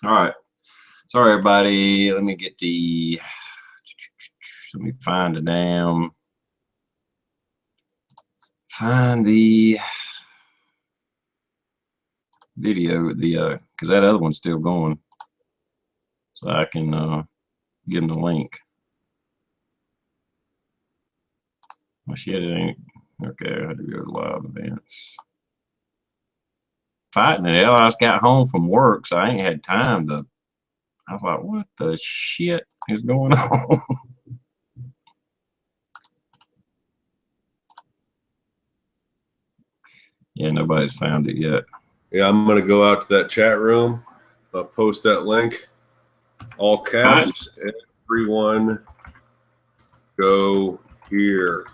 All right. Sorry, everybody. Let me get let me find the video, because that other one's still going. So I can give them the link. Well, shit, it ain't. Okay, I had to go to live events. Fighting the hell, I just got home from work, so I ain't had time to. I was like, what the shit is going on? Yeah, nobody's found it yet. Yeah, I'm going to go out to that chat room, post that link, all caps, everyone go here.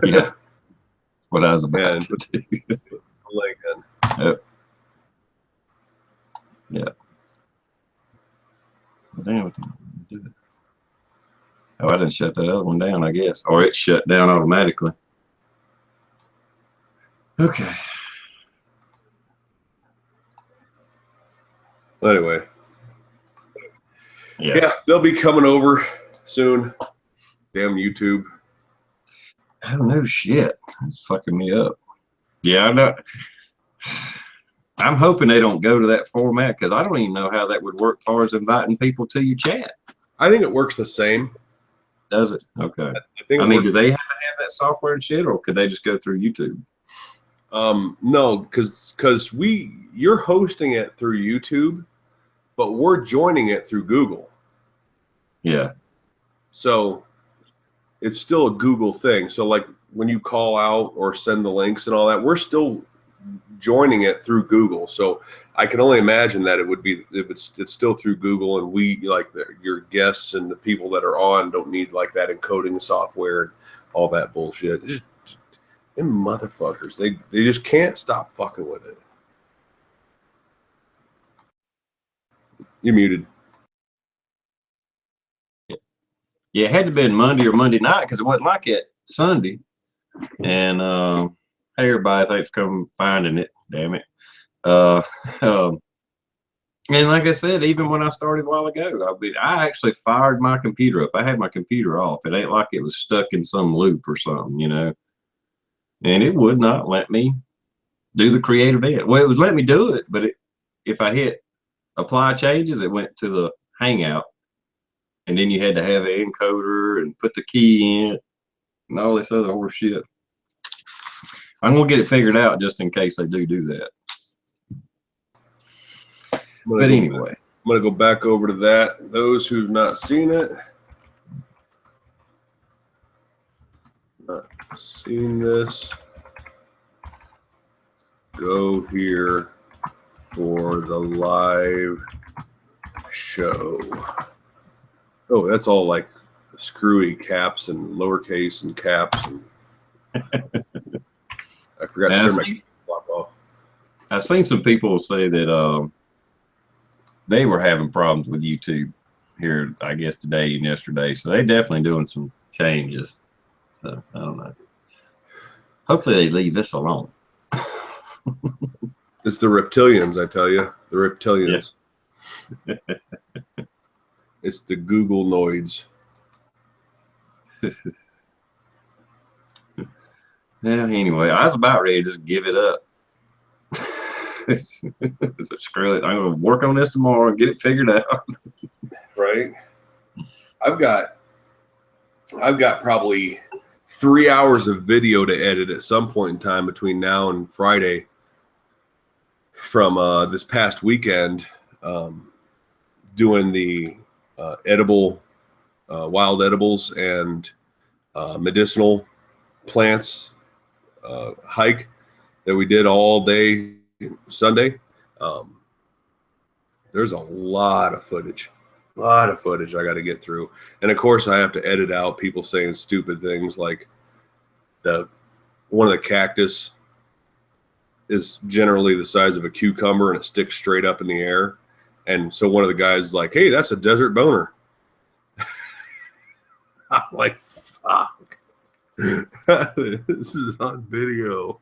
Yeah, what I was about to do. Link in. Yep. Yeah. Damn. Oh, I didn't shut that other one down, I guess. Or it shut down automatically. Okay. Anyway. Yeah, they'll be coming over soon. Damn YouTube. Oh, no shit. It's fucking me up. Yeah, I know. I'm hoping they don't go to that format because I don't even know how that would work as far as inviting people to your chat. I think it works the same. Does it? Okay. I mean, do they have to have that software and shit, or could they just go through YouTube? No, because you're hosting it through YouTube, but we're joining it through Google. Yeah. So it's still a Google thing. So like when you call out or send the links and all that, we're still joining it through Google. So I can only imagine that it's still through Google, and we your guests and the people that are on don't need like that encoding software and all that bullshit. Them motherfuckers, they just can't stop fucking with it. You're muted. Yeah, it had to be Monday or Monday night because it wasn't like it Sunday. And hey, everybody, thanks for coming finding it. Damn it. And like I said, even when I started a while ago, I actually fired my computer up. I had my computer off. It ain't like it was stuck in some loop or something, you know. And it would not let me do the create event. Well, it would let me do it, but if I hit apply changes, it went to the Hangout. And then you had to have an encoder and put the key in and all this other horse shit. I'm going to get it figured out just in case they do that. But anyway. I'm going to go back over to that. Those who've not seen it. Not seen this. Go here for the live show. Oh, that's all like screwy caps and lowercase and caps. And I forgot to turn my clock off. I've seen some people say that they were having problems with YouTube here, I guess, today and yesterday. So they're definitely doing some changes. So I don't know. Hopefully they leave this alone. It's the reptilians, I tell you. The reptilians. Yeah. It's the Google noids. Yeah, anyway, I was about ready to just give it up. Screw it. I'm going to work on this tomorrow and get it figured out. Right. I've got probably 3 hours of video to edit at some point in time between now and Friday from this past weekend, doing the wild edibles and medicinal plants hike that we did all day Sunday. There's a lot of footage I got to get through. And of course I have to edit out people saying stupid things like one of the cactus is generally the size of a cucumber and it sticks straight up in the air. And so one of the guys is like, hey, that's a desert boner. I'm like, fuck. This is on video.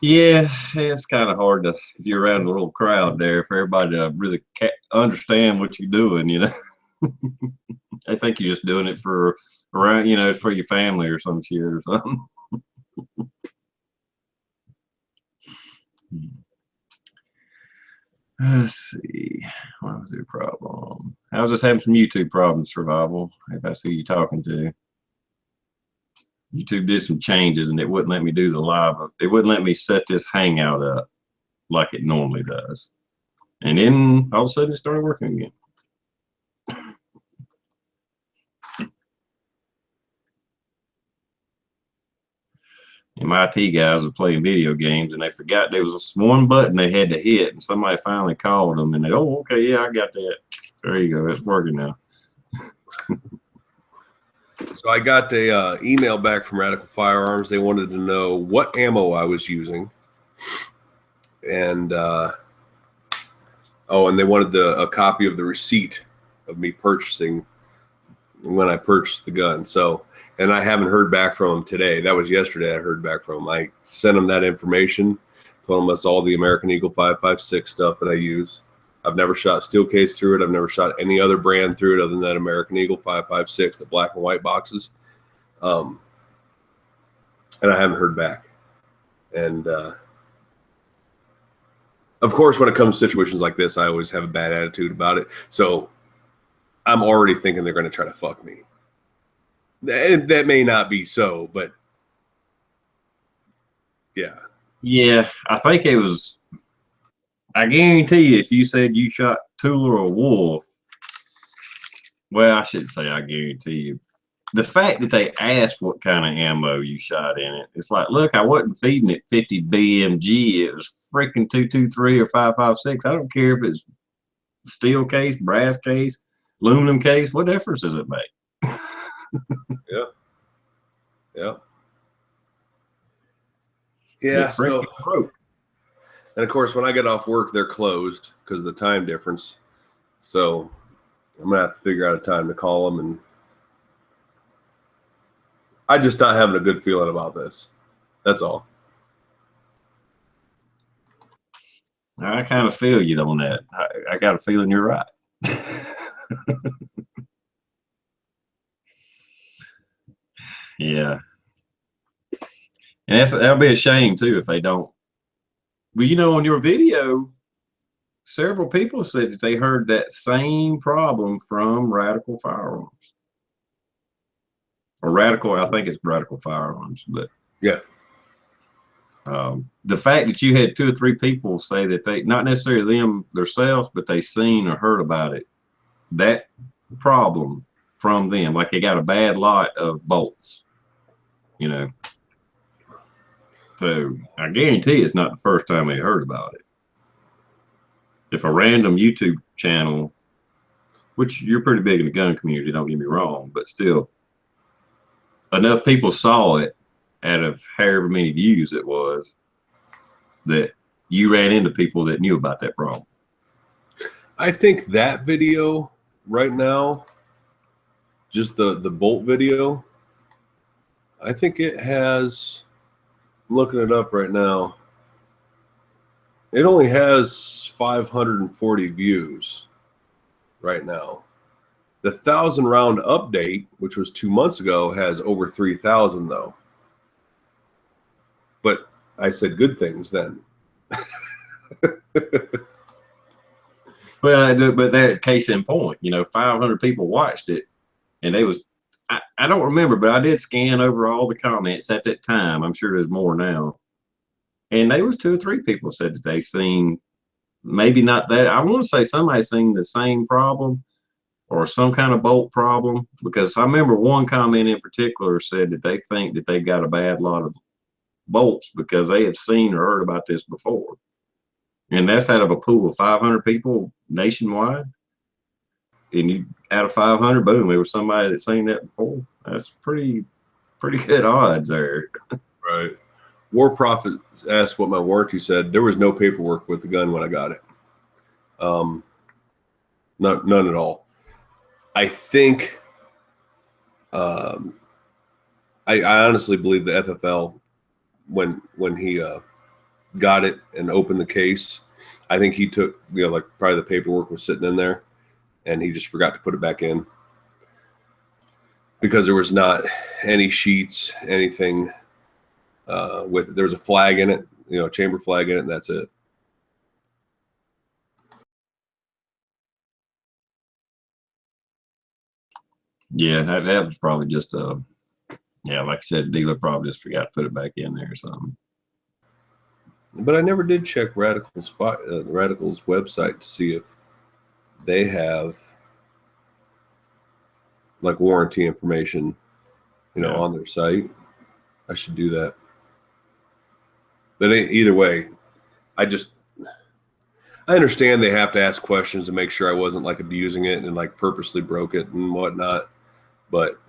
Yeah, it's kind of hard to if you're around a little crowd there for everybody to really understand what you're doing. I think you're just doing it for around, for your family or some shit or something. Let's see. What was your problem? I was just having some YouTube problems, Survival. If that's who you're talking to. YouTube did some changes and it wouldn't let me do the live. It wouldn't let me set this Hangout up like it normally does. And then all of a sudden it started working again. And my IT guys were playing video games and they forgot there was one button they had to hit, and somebody finally called them and they, oh, okay, yeah, I got that. There you go. It's working now. So I got a email back from Radical Firearms. They wanted to know what ammo I was using. And, and they wanted a copy of the receipt of me purchasing when I purchased the gun. So, and I haven't heard back from them today. That was yesterday I heard back from them. I sent them that information, told them that's all the American Eagle 5.56 stuff that I use. I've never shot steel case through it. I've never shot any other brand through it other than that American Eagle 5.56, the black and white boxes. And I haven't heard back. And of course, when it comes to situations like this, I always have a bad attitude about it. So I'm already thinking they're going to try to fuck me. That may not be so, but yeah. Yeah, I think it was. I guarantee you, if you said you shot Tula or Wolf, well, I shouldn't say I guarantee you. The fact that they asked what kind of ammo you shot in it, it's like, look, I wasn't feeding it 50 BMG. It was freaking 223 or 5.56. I don't care if it's steel case, brass case, aluminum case. What difference does it make? Yeah. Yeah. Yeah. So, and of course, when I get off work, they're closed because of the time difference. So I'm going to have to figure out a time to call them. And I'm just not having a good feeling about this. That's all. I kind of feel you on that. I got a feeling you're right. Yeah. And that'll be a shame too if they don't. Well, on your video, several people said that they heard that same problem from Radical Firearms. Or Radical, I think it's Radical Firearms, but yeah. The fact that you had 2 or 3 people say that they, not necessarily them themselves, but they seen or heard about it, that problem from them, like they got a bad lot of bolts, So I guarantee it's not the first time they heard about it. If a random YouTube channel, which you're pretty big in the gun community, don't get me wrong, but still, enough people saw it out of however many views it was that you ran into people that knew about that problem. I think that video right now, just the bolt video, I think it has, I'm looking it up right now, it only has 540 views right now. The 1,000 round update, which was 2 months ago, has over 3,000 though. But I said good things then. Well, but that case in point, 500 people watched it, and they was, I don't remember, but I did scan over all the comments at that time. I'm sure there's more now. And there was 2 or 3 people said that they seen, maybe not that. I want to say somebody seen the same problem or some kind of bolt problem, because I remember one comment in particular said that they think that they got a bad lot of bolts because they had seen or heard about this before. And that's out of a pool of 500 people nationwide. And out of 500, boom, there was somebody that seen that before. That's pretty good odds there. Right. War Prophet asked what my warranty said. There was no paperwork with the gun when I got it. None at all. I think, I honestly believe the FFL, when he got it and opened the case. I think he took, like probably the paperwork was sitting in there and he just forgot to put it back in because there was not any sheets, anything with it. There was a flag in it, chamber flag in it, and that's it. Yeah, that was probably just like I said, dealer probably just forgot to put it back in there or something. But I never did check Radical's website to see if they have like warranty information, on their site. I should do that. But either way, I understand they have to ask questions to make sure I wasn't like abusing it and like purposely broke it and whatnot. But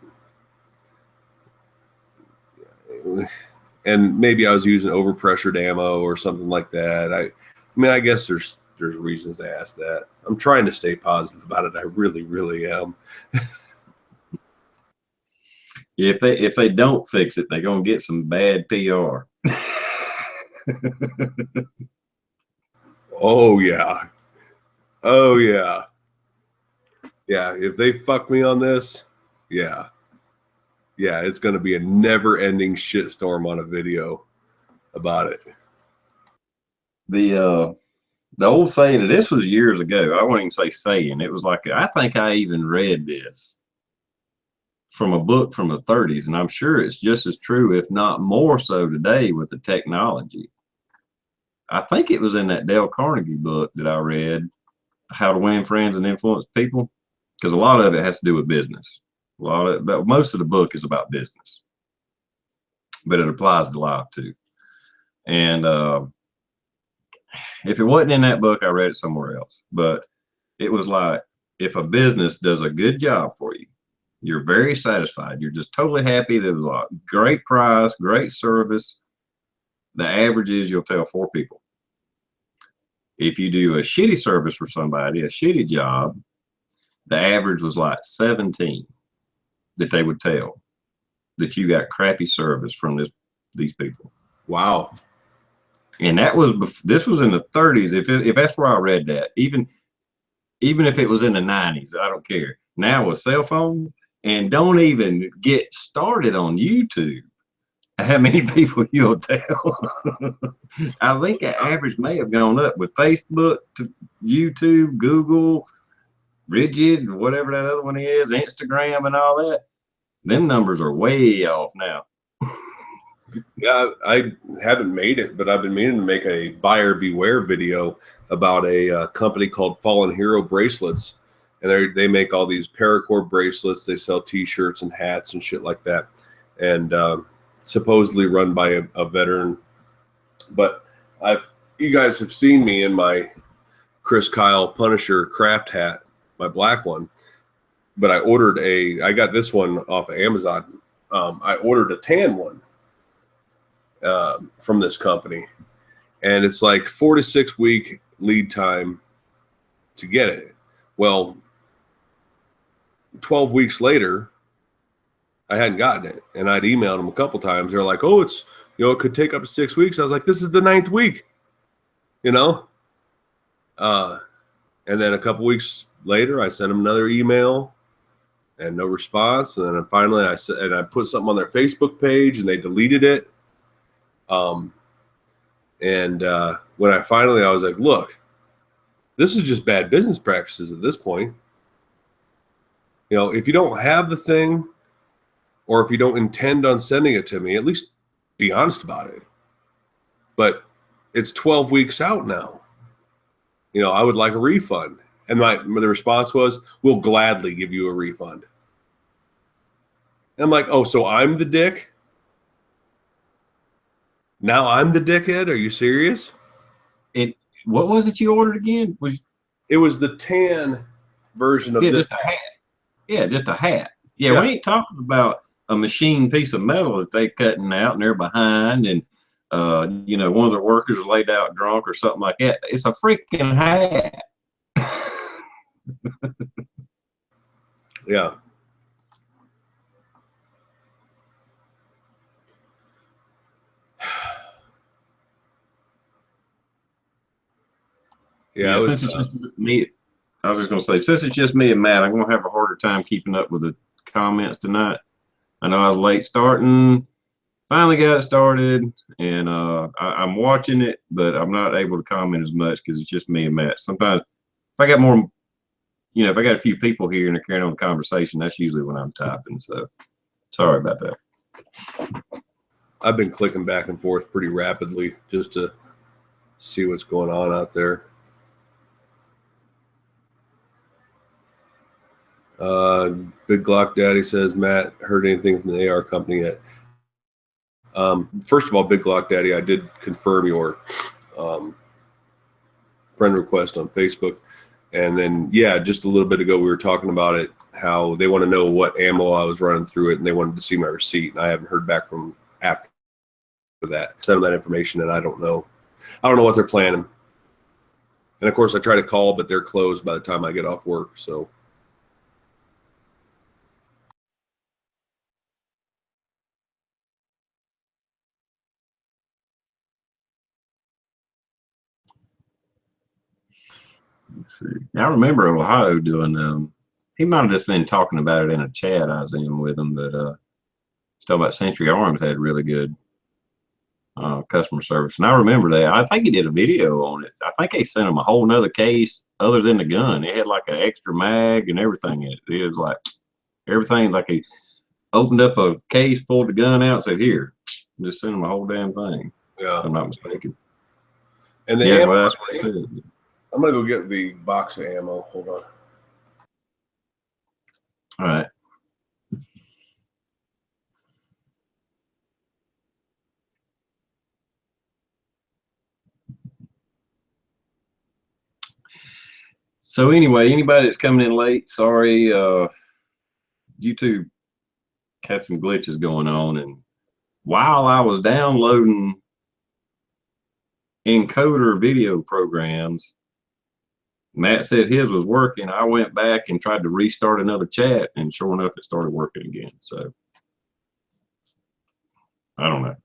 and maybe I was using overpressured ammo or something like that. I mean, I guess there's reasons to ask that. I'm trying to stay positive about it. I really, really am. If they don't fix it, they're gonna get some bad PR. Oh yeah. Oh yeah. Yeah. If they fuck me on this, yeah. Yeah, it's gonna be a never-ending shitstorm on a video about it. The old saying, and this was years ago. I won't even say saying. It was like, I think I even read this from a book from the 30s, and I'm sure it's just as true, if not more so today with the technology. I think it was in that Dale Carnegie book that I read, How to Win Friends and Influence People, because a lot of it has to do with business. But most of the book is about business, but it applies to life too. And if it wasn't in that book, I read it somewhere else. But it was like, if a business does a good job for you, you're very satisfied. You're just totally happy. There was a great price, great service. The average is you'll tell 4 people. If you do a shitty service for somebody, a shitty job, the average was like 17 that they would tell that you got crappy service from these people. Wow. And this was in the 30s. If that's where I read that, even if it was in the 90s, I don't care. Now with cell phones, and don't even get started on YouTube, how many people you'll tell. I think the average may have gone up with Facebook to YouTube, Google, Rigid, whatever that other one is, Instagram and all that. Them numbers are way off now. Yeah, I haven't made it, but I've been meaning to make a buyer beware video about a company called Fallen Hero Bracelets. And they make all these paracord bracelets. They sell T-shirts and hats and shit like that. And supposedly run by a veteran. But you guys have seen me in my Chris Kyle Punisher craft hat, my black one. But I got this one off of Amazon. I ordered a tan one from this company, and it's like 4 to 6 week lead time to get it. Well, 12 weeks later, I hadn't gotten it, and I'd emailed them a couple times. They're like, "Oh, it's it could take up to 6 weeks." I was like, "This is the 9th week," And then a couple weeks later, I sent them another email, and no response. And then finally, I put something on their Facebook page, and they deleted it. When I was like, "Look, this is just bad business practices at this point. If you don't have the thing, or if you don't intend on sending it to me, at least be honest about it. But it's 12 weeks out now. I would like a refund." And the response was, "We'll gladly give you a refund." And I'm like, "Oh, so I'm the dick? Now I'm the dickhead? Are you serious?" What was it you ordered again? It was the tan version of this. Just a hat. Yeah, just a hat. Yeah, we ain't talking about a machine piece of metal that they cutting out and they're behind, and one of their workers is laid out drunk or something like that. It's a freaking hat. Yeah. Yeah, Since it's just me, I was just gonna say, since it's just me and Matt, I'm gonna have a harder time keeping up with the comments tonight. I know I was late starting. Finally got it started, and I'm watching it, but I'm not able to comment as much because it's just me and Matt. Sometimes, if I got more, if I got a few people here and they're carrying on the conversation, that's usually when I'm typing. So, sorry about that. I've been clicking back and forth pretty rapidly just to see what's going on out there. Big Glock Daddy says, Matt, heard anything from the AR company yet? First of all, Big Glock Daddy, I did confirm your friend request on Facebook. And then, yeah, just a little bit ago, we were talking about it, how they want to know what ammo I was running through it, and they wanted to see my receipt. And I haven't heard back from after that. Send them that information, and I don't know. I don't know what they're planning. And, of course, I try to call, but they're closed by the time I get off work, so. I remember Ohio doing he might have just been talking about it in a chat I was in with him, but he's talking about Century Arms had really good customer service. And I remember that. I think he did a video on it. I think they sent him a whole nother case other than the gun. It had like an extra mag and everything in it. It was like everything, like he opened up a case, pulled the gun out, and said, here, just sent him a whole damn thing. Yeah. If I'm not mistaken. And the yeah, ammo, well, that's what I said. I'm going to go get the box of ammo. Hold on. All right. So anyway, anybody that's coming in late, sorry. YouTube had some glitches going on, and while I was downloading encoder video programs, Matt said his was working. I went back and tried to restart another chat, and sure enough, it started working again. So I don't know.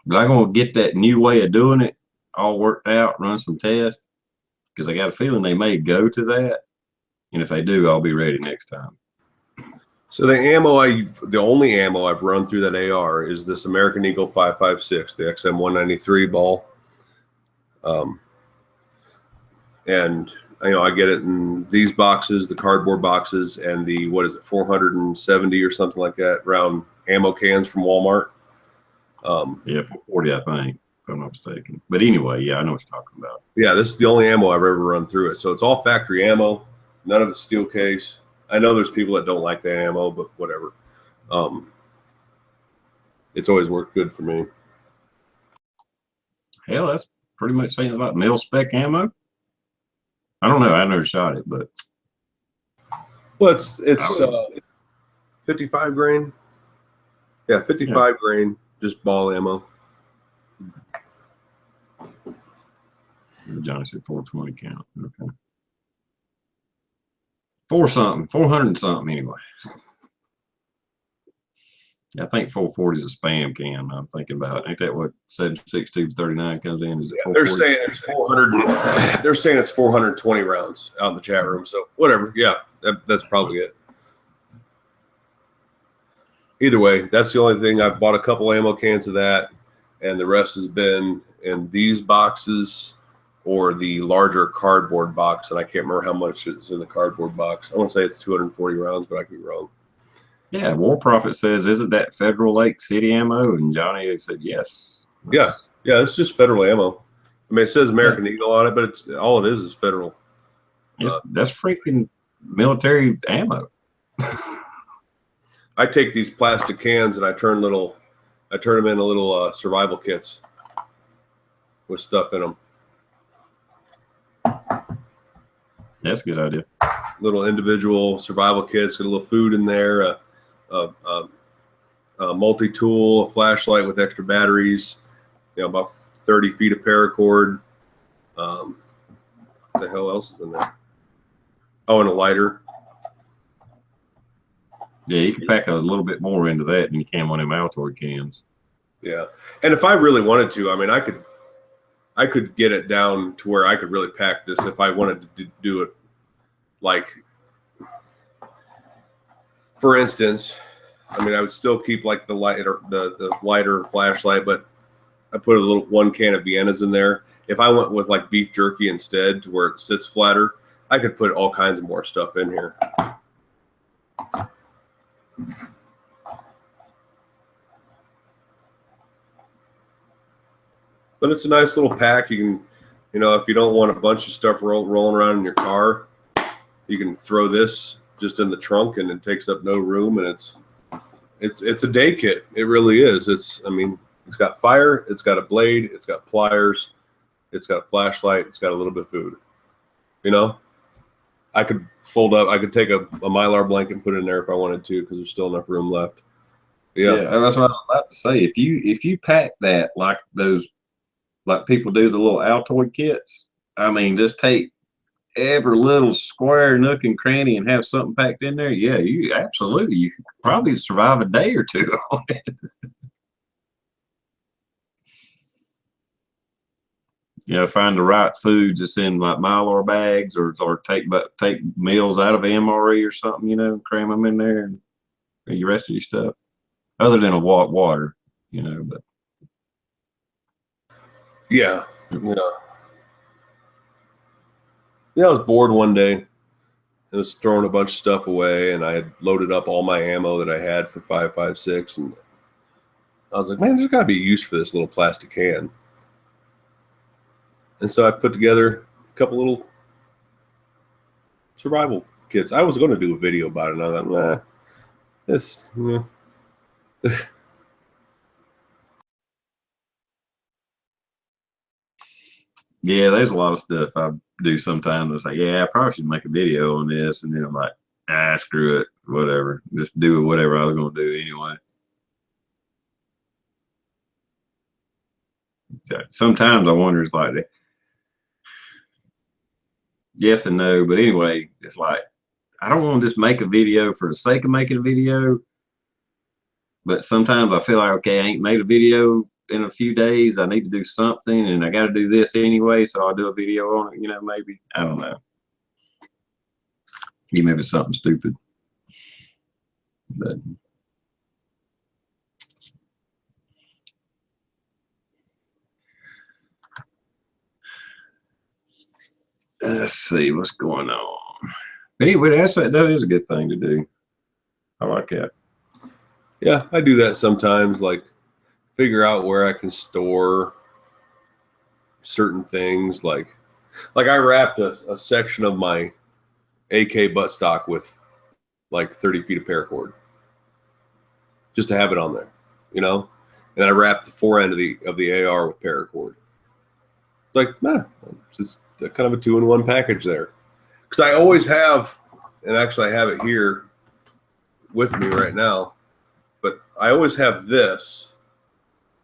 But I'm going to get that new way of doing it all worked out, run some tests, because I got a feeling they may go to that. And if they do, I'll be ready next time. So the only ammo I've run through that AR is this American Eagle 5.56, the XM193 ball. And I get it in these boxes, the cardboard boxes, and the 470 or something like that round ammo cans from Walmart. Yeah, 440, I think, if I'm not mistaken. But anyway, yeah, I know what you're talking about. Yeah, this is the only ammo I've ever run through it. So it's all factory ammo, none of it's steel case. I know there's people that don't like that ammo, but whatever. It's always worked good for me. Hell, that's pretty much saying about mil spec ammo. I don't know. I never shot it, but well, it's 55 grain. Yeah, 55 grain, just ball ammo. Johnny said 420 count. Okay. 400 something anyway. I think 440 is a spam can. I'm thinking about. Ain't that what 7.6239 comes in? Is it? Yeah, they're saying it's 400. They're saying it's 420 rounds out in the chat room. So whatever. Yeah, that's probably it. Either way, that's the only thing. I've bought a couple ammo cans of that, and the rest has been in these boxes or the larger cardboard box. And I can't remember how much is in the cardboard box. I want to say it's 240 rounds, but I could be wrong. Yeah, War Prophet says, isn't that Federal Lake City ammo? And Johnny said, yes. Yeah, it's just federal ammo. I mean, it says American Eagle on it, but it's all it is federal. That's freaking military ammo. I take these plastic cans and I turn them into little survival kits with stuff in them. That's a good idea. Little individual survival kits, get a little food in there, a multi-tool, a flashlight with extra batteries, about 30 feet of paracord. What the hell else is in there? Oh, and a lighter. Yeah, you can pack a little bit more into that than you can one of them Altoid cans. Yeah, and if I really wanted to, I mean, I I could get it down to where I could really pack this if I wanted to do it. Like, for instance, I mean, I would still keep like the lighter, the lighter flashlight, but I put a little 1 can of Viennas in there. If I went with like beef jerky instead, to where it sits flatter, I could put all kinds of more stuff in here. But it's a nice little pack. You can, you know, if you don't want a bunch of stuff rolling around in your car, you can throw this just in the trunk, and it takes up no room. And it's a day kit. It really is. I mean, it's got fire, it's got a blade, it's got pliers, it's got a flashlight, it's got a little bit of food. You know, I could fold up. I could take a Mylar blanket and put it in there if I wanted to, because there's still enough room left. Yeah, that's what I was about to say. If you pack that like those, like people do the little Altoid kits, I mean, just take every little square nook and cranny and have something packed in there. Yeah, you could probably survive a day or two on it. You know, find the right foods that's in like Mylar bags, or take meals out of MRE or something, you know, and cram them in there, and the rest of your stuff, other than a water, you know. But yeah. I was bored one day. I was throwing a bunch of stuff away, and I had loaded up all my ammo that I had for 5.56, and I was like, man, there's got to be a use for this little plastic can. And so I put together a couple little survival kits. I was going to do a video about it, and I thought, nah, this, yeah. Yeah, there's a lot of stuff I do sometimes. It's like, yeah, I probably should make a video on this, and then I'm like, screw it, whatever. Just do whatever I was going to do anyway. Sometimes I wonder, it's like, yes and no, but anyway, it's like, I don't want to just make a video for the sake of making a video, but sometimes I feel like, okay, I ain't made a video in a few days. I need to do something, and I got to do this anyway, so I'll do a video on it, you know, maybe. I don't know. Maybe something stupid. But let's see what's going on. But anyway, that is a good thing to do. I like that. Yeah, I do that sometimes, like figure out where I can store certain things. Like I wrapped a section of my AK buttstock with like 30 feet of paracord, just to have it on there, you know. And I wrapped the fore end of the AR with paracord. Like, nah, it's just kind of a 2-in-1 package there. Because I always have, and actually I have it here with me right now, but I always have this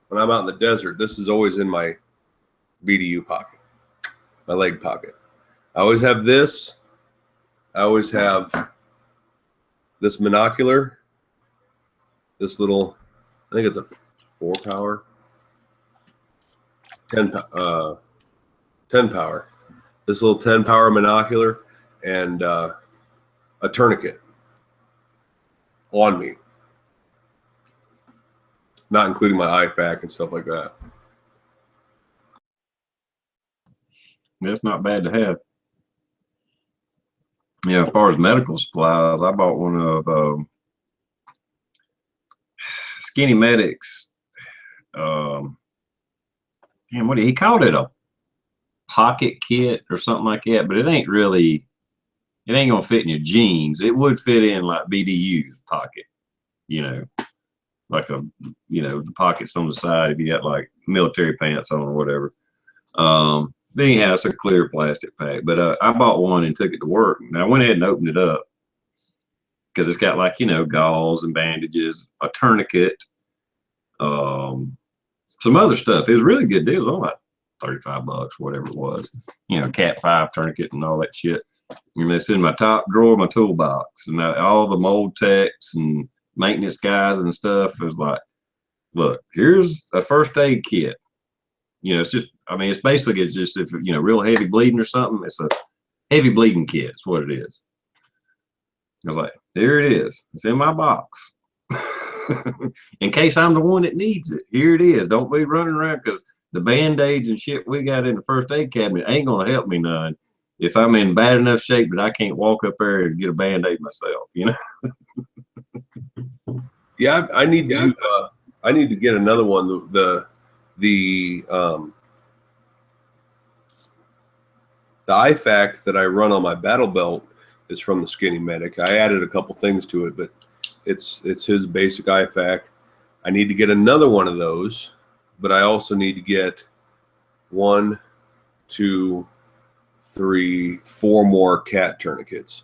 when I'm out in the desert. This is always in my BDU pocket, my leg pocket. I always have this. I always have this monocular, this little, I think it's a 4-power, 10 power, this little 10-power monocular, and a tourniquet on me, not including my IFAK and stuff like that. That's not bad to have. Yeah, as far as medical supplies, I bought one of Skinny Medics. Damn, what he called it, a pocket kit or something like that, but it ain't really, it ain't gonna fit in your jeans. It would fit in like BDU's pocket, you know, like a, you know, the pockets on the side if you got like military pants on or whatever. But anyhow, it's a clear plastic pack. But I bought one and took it to work. And I went ahead and opened it up because it's got, like, you know, gauze and bandages, a tourniquet, some other stuff. It was a really good deal. It was only like $35, whatever it was. You know, Cat 5 tourniquet and all that shit. And it's in my top drawer of my toolbox. And all the mold techs and maintenance guys and stuff is like, look, here's a first aid kit. It's just, I mean, it's basically, it's just, if, real heavy bleeding or something, it's a heavy bleeding kit. It's what it is. I was like, there it is. It's in my box. In case I'm the one that needs it, here it is. Don't be running around, because the band-aids and shit we got in the first aid cabinet ain't going to help me none if I'm in bad enough shape that I can't walk up there and get a band-aid myself, Yeah, I need to get another one. The IFAK that I run on my battle belt is from the Skinny Medic. I added a couple things to it, but it's his basic IFAK. I need to get another one of those, but I also need to get 1, 2, 3, 4 more cat tourniquets.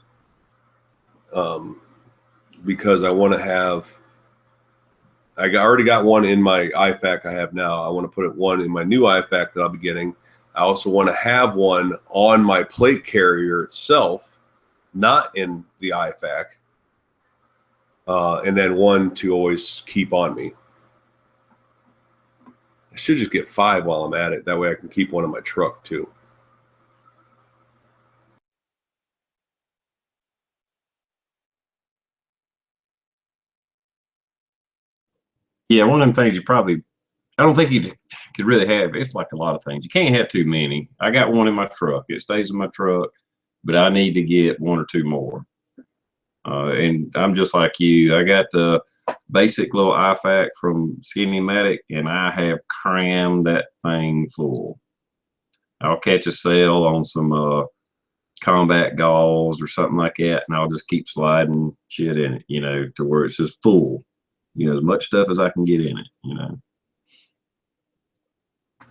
Because I want to have, already got one in my IFAK I have now. I want to put one in my new IFAK that I'll be getting. I also want to have one on my plate carrier itself, not in the IFAK. And then one to always keep on me. I should just get 5 while I'm at it. That way I can keep one in my truck too. Yeah, one of them things I don't think you could really have. It's like a lot of things. You can't have too many. I got one in my truck. It stays in my truck, but I need to get 1 or 2 more. And I'm just like you. I got the basic little IFAK from Skinny Medic, and I have crammed that thing full. I'll catch a sale on some combat galls or something like that, and I'll just keep sliding shit in it, to where it's just full. As much stuff as I can get in it,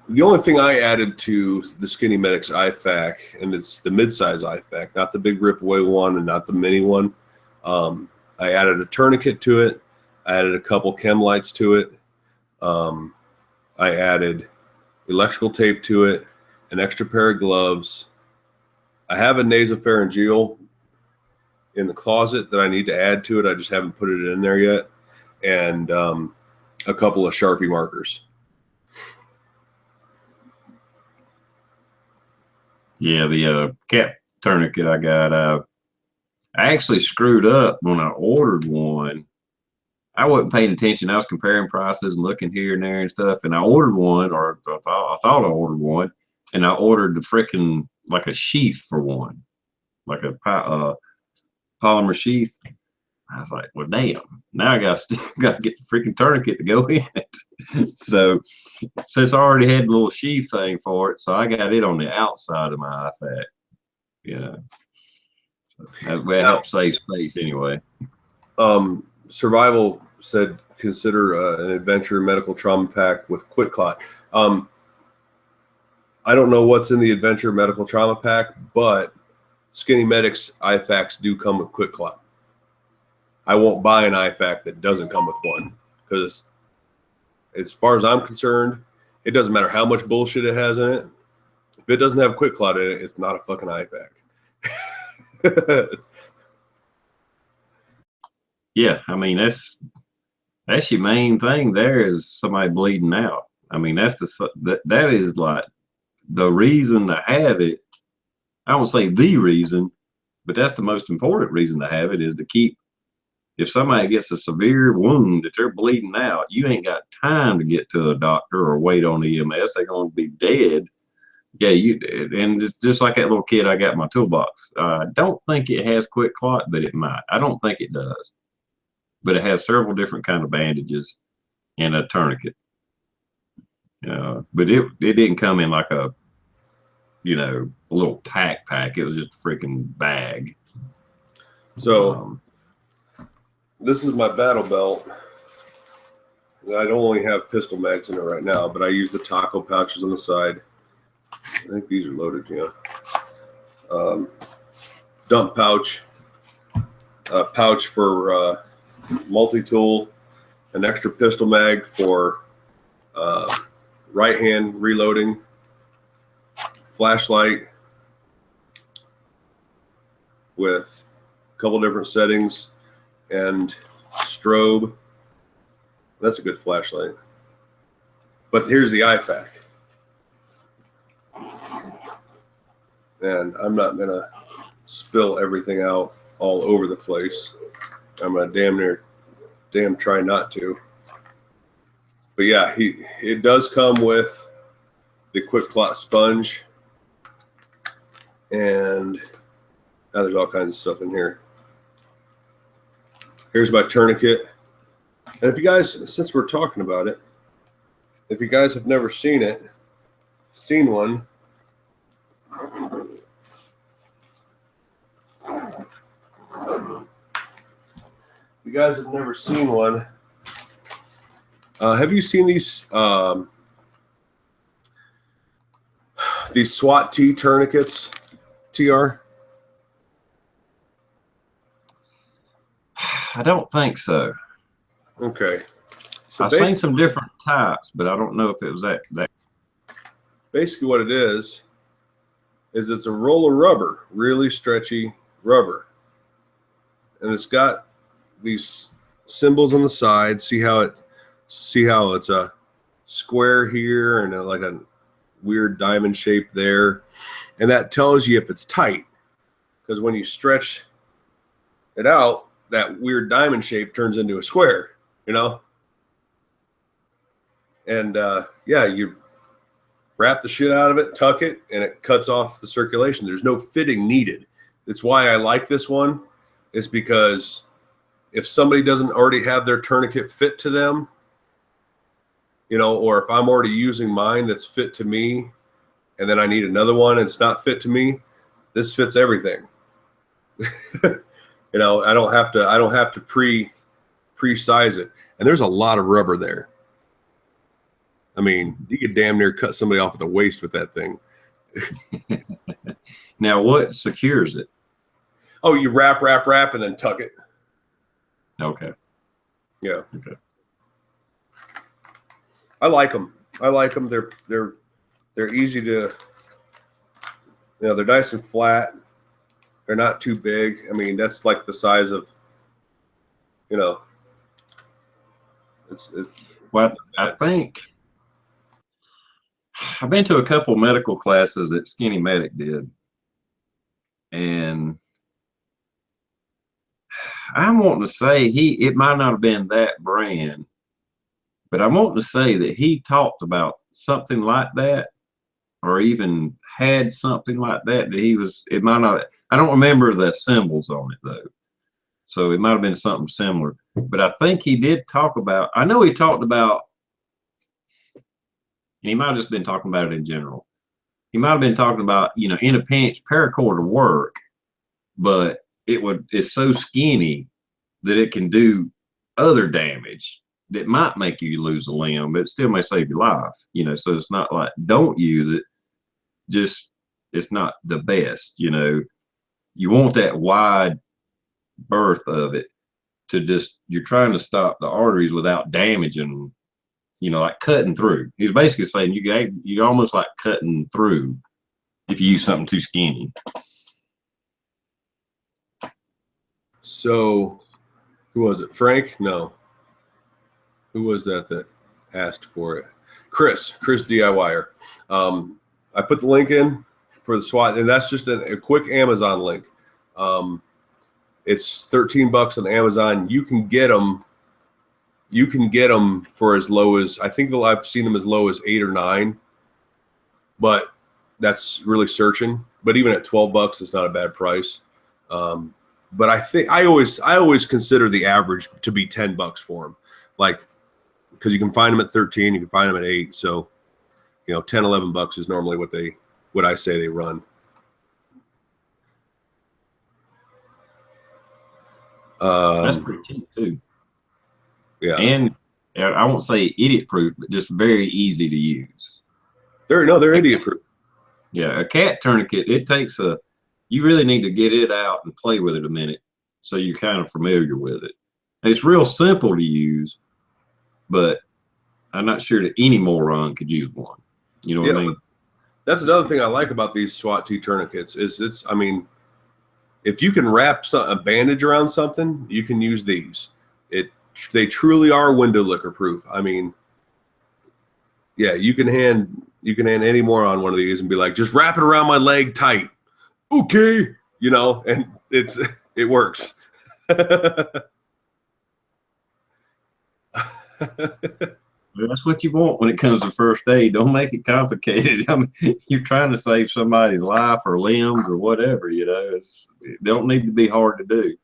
The only thing I added to the Skinny Medic's IFAK, and it's the mid-size IFAK, not the big rip-away one and not the mini one. I added a tourniquet to it. I added a couple chem lights to it. I added electrical tape to it, an extra pair of gloves. I have a nasopharyngeal in the closet that I need to add to it. I just haven't put it in there yet. And a couple of Sharpie markers. Yeah, the cat tourniquet I got, I actually screwed up when I ordered one. I wasn't paying attention. I was comparing prices and looking here and there and stuff. And I ordered one, or I thought I ordered one, and I ordered the freaking, like a sheath for one, like a polymer sheath. I was like, well, damn, now I got to get the freaking tourniquet to go in it. So since I already had the little sheath thing for it, so I got it on the outside of my IFAK. So that way it helps save space anyway. Survival said consider an adventure medical trauma pack with QuikClot. I don't know what's in the adventure medical trauma pack, but Skinny Medic's IFAKs do come with QuikClot. I won't buy an IFAK that doesn't come with one, because as far as I'm concerned, it doesn't matter how much bullshit it has in it. If it doesn't have QuikClot in it, it's not a fucking IFAK. Yeah, I mean, that's your main thing there, is somebody bleeding out. I mean, that is like the reason to have it. I won't say the reason, but that's the most important reason to have it, is to keep, if somebody gets a severe wound that they're bleeding out, you ain't got time to get to a doctor or wait on EMS. They're going to be dead. Yeah, and it's just like that little kit I got in my toolbox. I don't think it has QuikClot, but it might. I don't think it does. But it has several different kind of bandages and a tourniquet. But it didn't come in like a little pack. It was just a freaking bag. So this is my battle belt. I don't only have pistol mags in it right now, but I use the taco pouches on the side. I think these are loaded, yeah. Dump pouch, a pouch for multi-tool, an extra pistol mag for right hand reloading, flashlight with a couple different settings, and strobe. That's a good flashlight. But here's the IFAK. And I'm not going to spill everything out all over the place. I'm going to damn try not to. But yeah, it does come with the Quick Clot sponge. And now there's all kinds of stuff in here. Here's my tourniquet. And if you guys, since we're talking about it, if you guys have never seen one, you guys have never seen one. Have you seen these SWAT T tourniquets, TR? I don't think so. Okay. So I've seen some different types, but I don't know if it was that. Basically what it is it's a roll of rubber, really stretchy rubber. And it's got these symbols on the side. See how it's a square here and like a weird diamond shape there. And that tells you if it's tight. Because when you stretch it out, that weird diamond shape turns into a square, you know? And yeah, you wrap the shit out of it, tuck it, and it cuts off the circulation. There's no fitting needed. That's why I like this one, is because if somebody doesn't already have their tourniquet fit to them, you know, or if I'm already using mine that's fit to me, and then I need another one and it's not fit to me, this fits everything. You know, I don't have to pre-size it. And there's a lot of rubber there. I mean, you could damn near cut somebody off at the waist with that thing. Now, what secures it? Oh, you wrap, and then tuck it. Okay. Yeah. Okay. I like them. They're easy to, you know, they're nice and flat. They're not too big. I mean, that's like the size of, you know, Well, I think I've been to a couple medical classes that Skinny Medic did, and I'm wanting to say it might not have been that brand, but I'm wanting to say that he talked about something like that, or even had something like that it might not, I don't remember the symbols on it though. So it might have been something similar, but I think he did talk about, I know he talked about, and he might have just been talking about it in general. He might have been talking about, you know, in a pinch, paracord will work, but it's so skinny that it can do other damage that might make you lose a limb, but it still may save your life, you know. So it's not like don't use it, just it's not the best, you know. You want that wide berth of it to just, you're trying to stop the arteries without damaging, you know, like cutting through. He's basically saying you're almost like cutting through if you use something too skinny. So who was it? Frank? No. Who was that asked for it? Chris DIYer. I put the link in for the SWAT, and that's just a quick Amazon link. It's $13 on Amazon. You can get them for as low as, I think I've seen them as low as 8 or 9, but that's really searching. But even at $12, it's not a bad price. But I think I always consider the average to be $10 for them, like, because you can find them at 13, you can find them at 8. So, you know, 10, $11 is normally what I say they run. That's pretty cheap too. Yeah. And I won't say idiot proof, but just very easy to use. They're idiot proof. Yeah. A cat tourniquet, you really need to get it out and play with it a minute so you're kind of familiar with it. It's real simple to use, but I'm not sure that any moron could use one. You know what I mean? That's another thing I like about these SWAT T tourniquets is I mean, if you can wrap a bandage around something, you can use these. They truly are window licker proof. I mean, yeah, you can hand any moron one of these and be like, just wrap it around my leg tight. okay, you know, and it works. That's what you want when it comes to first aid. Don't make it complicated. I mean, you're trying to save somebody's life or limbs or whatever, you know. It don't need to be hard to do.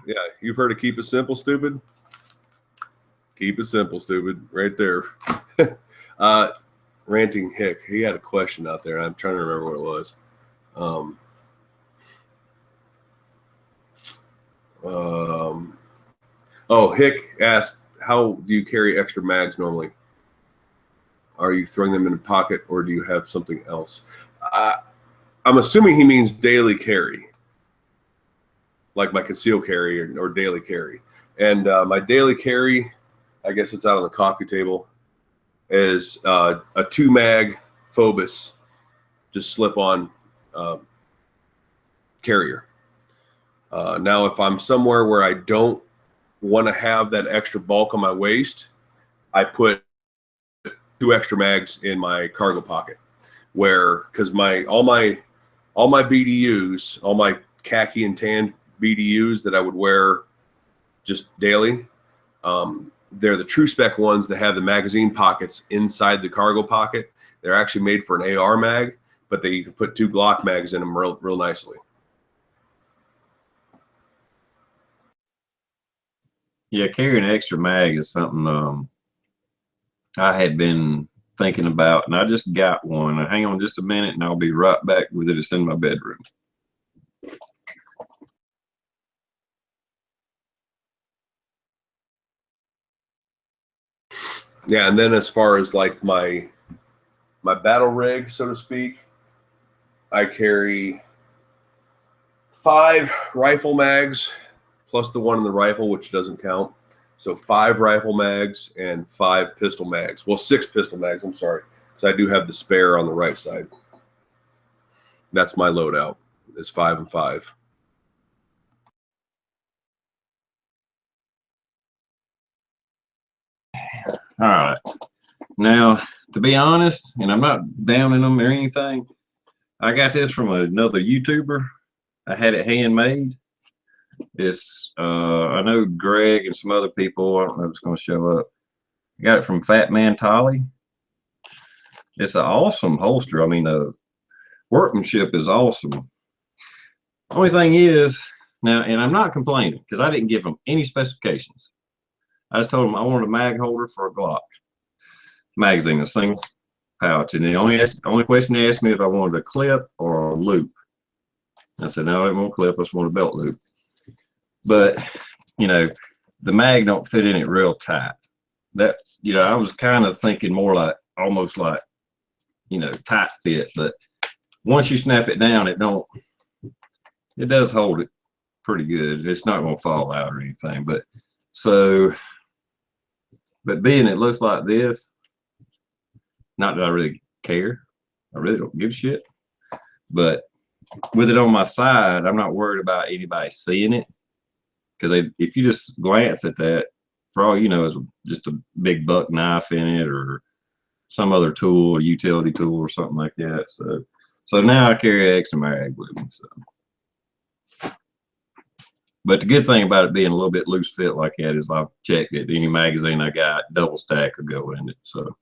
Yeah, you've heard of keep it simple, stupid? Keep it simple, stupid, right there. Ranting Hick, he had a question out there. I'm trying to remember what it was. Hick asked, how do you carry extra mags normally? Are you throwing them in a pocket or do you have something else? I'm assuming he means daily carry, like my concealed carry or daily carry. And my daily carry, I guess it's out on the coffee table, is a 2-mag Phobos, just slip on carrier. Now, if I'm somewhere where I don't want to have that extra bulk on my waist, I put 2 extra mags in my cargo pocket, because all my BDUs, all my khaki and tan BDUs that I would wear just daily, they're the true spec ones that have the magazine pockets inside the cargo pocket. They're actually made for an AR mag, but you can put 2 Glock mags in them real nicely. Yeah, carrying an extra mag is something I had been thinking about, and I just got one. Hang on just a minute, and I'll be right back with it. It's in my bedroom. Yeah, and then as far as like my battle rig, so to speak, I carry 5 rifle mags plus the one in the rifle, which doesn't count. So 5 rifle mags and 5 pistol mags. Well, 6 pistol mags, I'm sorry. So I do have the spare on the right side. That's my loadout, is 5 and 5. All right. Now, to be honest, and I'm not downing them or anything, I got this from another YouTuber. I had it handmade. It's I know Greg and some other people. I don't know if it's going to show up. I got it from Fat Man Tolly. It's an awesome holster. I mean, the workmanship is awesome. Only thing is now, and I'm not complaining because I didn't give them any specifications. I just told them I wanted a mag holder for a Glock magazine, a single pouch, and the only question they asked me if I wanted a clip or a loop. I said no, I didn't want a clip. I just want a belt loop. But you know, the mag don't fit in it real tight. That, you know, I was kind of thinking more like almost like, you know, tight fit. But once you snap it down, it does hold it pretty good. It's not going to fall out or anything. But being it looks like this, not that I really care. I really don't give a shit. But with it on my side, I'm not worried about anybody seeing it. Because if you just glance at that, for all you know, it's just a big buck knife in it or some other tool, a utility tool or something like that. So now I carry an extra mag with me. So, but the good thing about it being a little bit loose fit like that is I've checked it. Any magazine I got, double stack will go in it. So,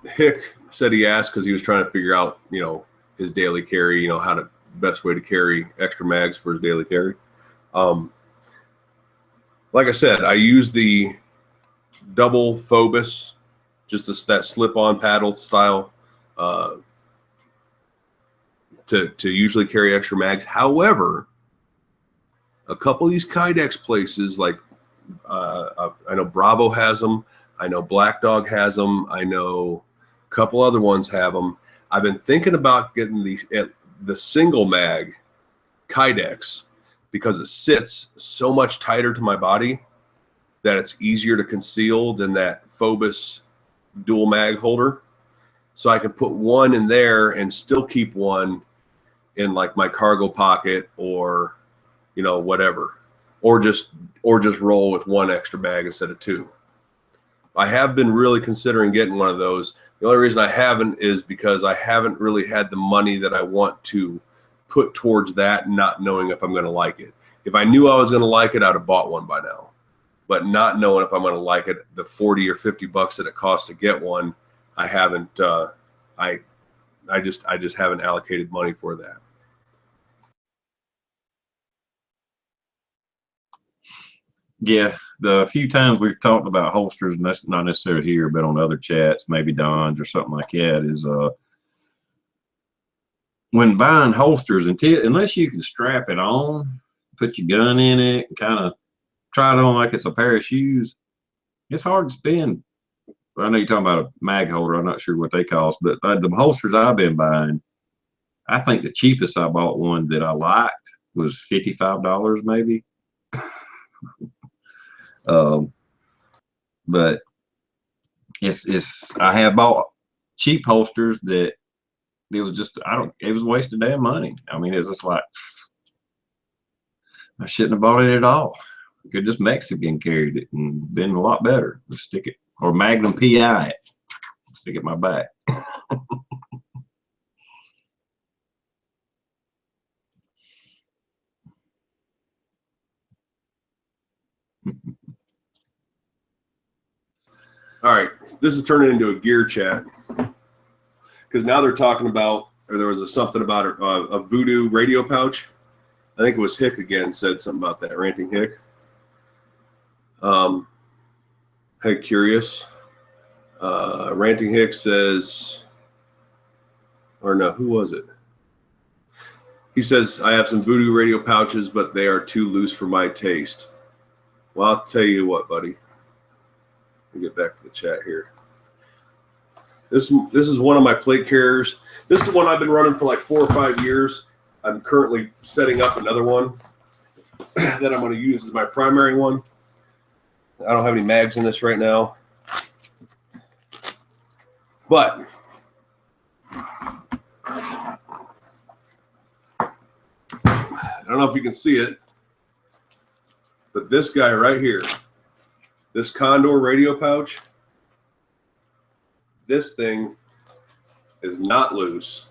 Hick said he asked because he was trying to figure out, you know, his daily carry, you know, how to best way to carry extra mags for his daily carry. Like I said, I use the double Phobos, just that slip-on paddle style, to usually carry extra mags. However, a couple of these Kydex places, like I know Bravo has them, I know Black Dog has them, I know a couple other ones have them. I've been thinking about getting the single mag Kydex because it sits so much tighter to my body that it's easier to conceal than that Phobos dual mag holder. So I can put one in there and still keep one in like my cargo pocket or, you know, whatever, or just roll with one extra bag instead of 2. I have been really considering getting one of those, The only reason I haven't is because I haven't really had the money that I want to put towards that, not knowing if I'm going to like it. If I knew I was going to like it, I'd have bought one by now. But not knowing if I'm going to like it, the 40 or 50 bucks that it costs to get one, I haven't. I just haven't allocated money for that. Yeah, the few times we've talked about holsters, and that's not necessarily here, but on other chats, maybe Don's or something like that, is when buying holsters, unless you can strap it on, put your gun in it, and kind of try it on like it's a pair of shoes, it's hard to spend. I know you're talking about a mag holder. I'm not sure what they cost, but the holsters I've been buying, I think the cheapest I bought one that I liked was $55 maybe. But I have bought cheap holsters that it was just, it was a waste of damn money. I mean, it was just like, I shouldn't have bought it at all. Could just Mexican carried it and been a lot better. Just stick it, or Magnum PI it, stick it in my back. All right, this is turning into a gear chat because now they're talking about, or there was something about a Voodoo radio pouch. I think it was Hick again said something about that, Ranting Hick. Hey, curious. Ranting Hick says, or no, who was it? He says, I have some Voodoo radio pouches, but they are too loose for my taste. Well, I'll tell you what, buddy. Let me get back to the chat here. This is one of my plate carriers. This is the one I've been running for like 4 or 5 years. I'm currently setting up another one that I'm going to use as my primary one. I don't have any mags in this right now. But I don't know if you can see it, but this guy right here, this Condor radio pouch, this thing is not loose.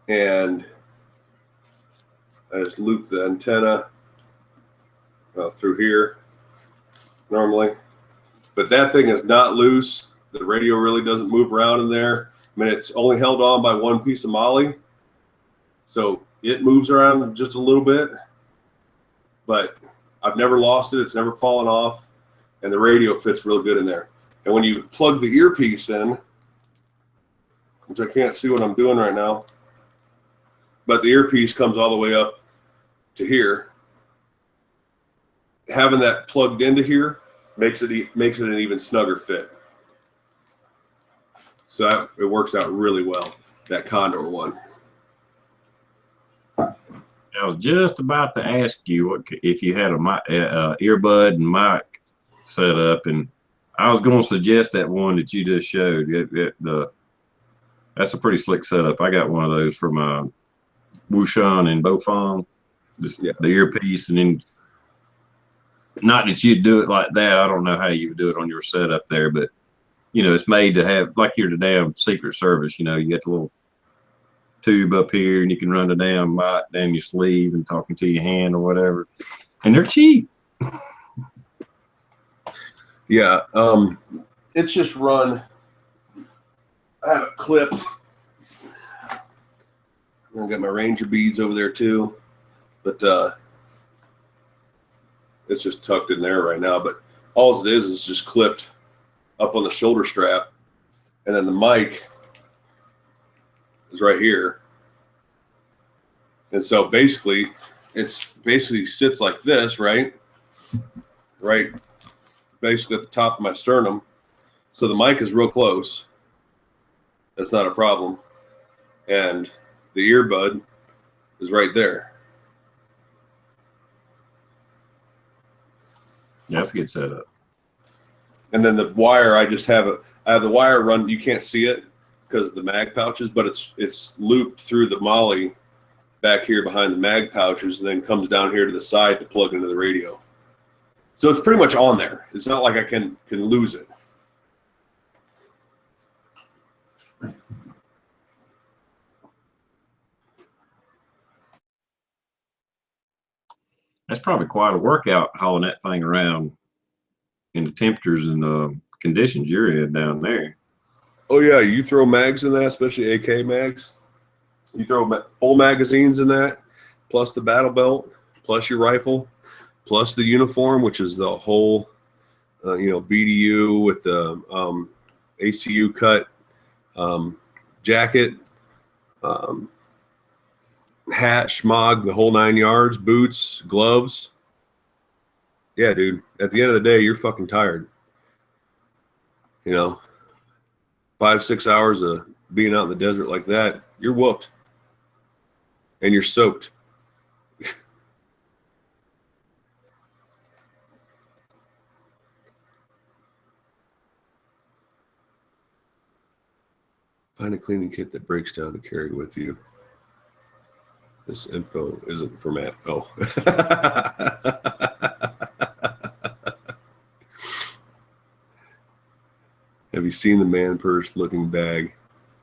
And I just loop the antenna through here normally. But that thing is not loose. The radio really doesn't move around in there. I mean, it's only held on by one piece of MOLLE. So it moves around just a little bit. But I've never lost it. It's never fallen off. And the radio fits real good in there. And when you plug the earpiece in, which I can't see what I'm doing right now, but the earpiece comes all the way up to here. Having that plugged into here makes it an even snugger fit. So it works out really well, that Condor one. I was just about to ask you if you had a earbud and mic set up, and I was going to suggest that one that you just showed. That's a pretty slick setup. I got one of those from Wouxun and Bofong, the earpiece, and then not that you'd do it like that. I don't know how you would do it on your setup there, but you know, it's made to have, like you're the damn Secret Service. You know, you get the little tube up here, and you can run the damn mic down your sleeve and talking to your hand or whatever. And they're cheap. Yeah, it's just run. I have it clipped. I've got my Ranger beads over there too, but it's just tucked in there right now. But all it is just clipped up on the shoulder strap, and then the mic is right here. And so basically, it's basically sits like this, right basically at the top of my sternum. So the mic is real close. That's not a problem. And the earbud is right there. That's a good setup. And then the wire, I have the wire run, you can't see it because of the mag pouches, but it's looped through the MOLLE back here behind the mag pouches, and then comes down here to the side to plug into the radio. So it's pretty much on there. It's not like I can lose it. That's probably quite a workout hauling that thing around in the temperatures and the conditions you're in down there. Oh yeah, you throw mags in that, especially AK mags. You throw full magazines in that, plus the battle belt, plus your rifle, plus the uniform, which is the whole, BDU with the ACU cut jacket, hat, schmog, the whole 9 yards, boots, gloves. Yeah, dude. At the end of the day, you're fucking tired. 5-6 hours of being out in the desert like that, you're whooped. And you're soaked. Find a cleaning kit that breaks down to carry with you. This info isn't for Matt. Oh. Have you seen the man purse looking bag?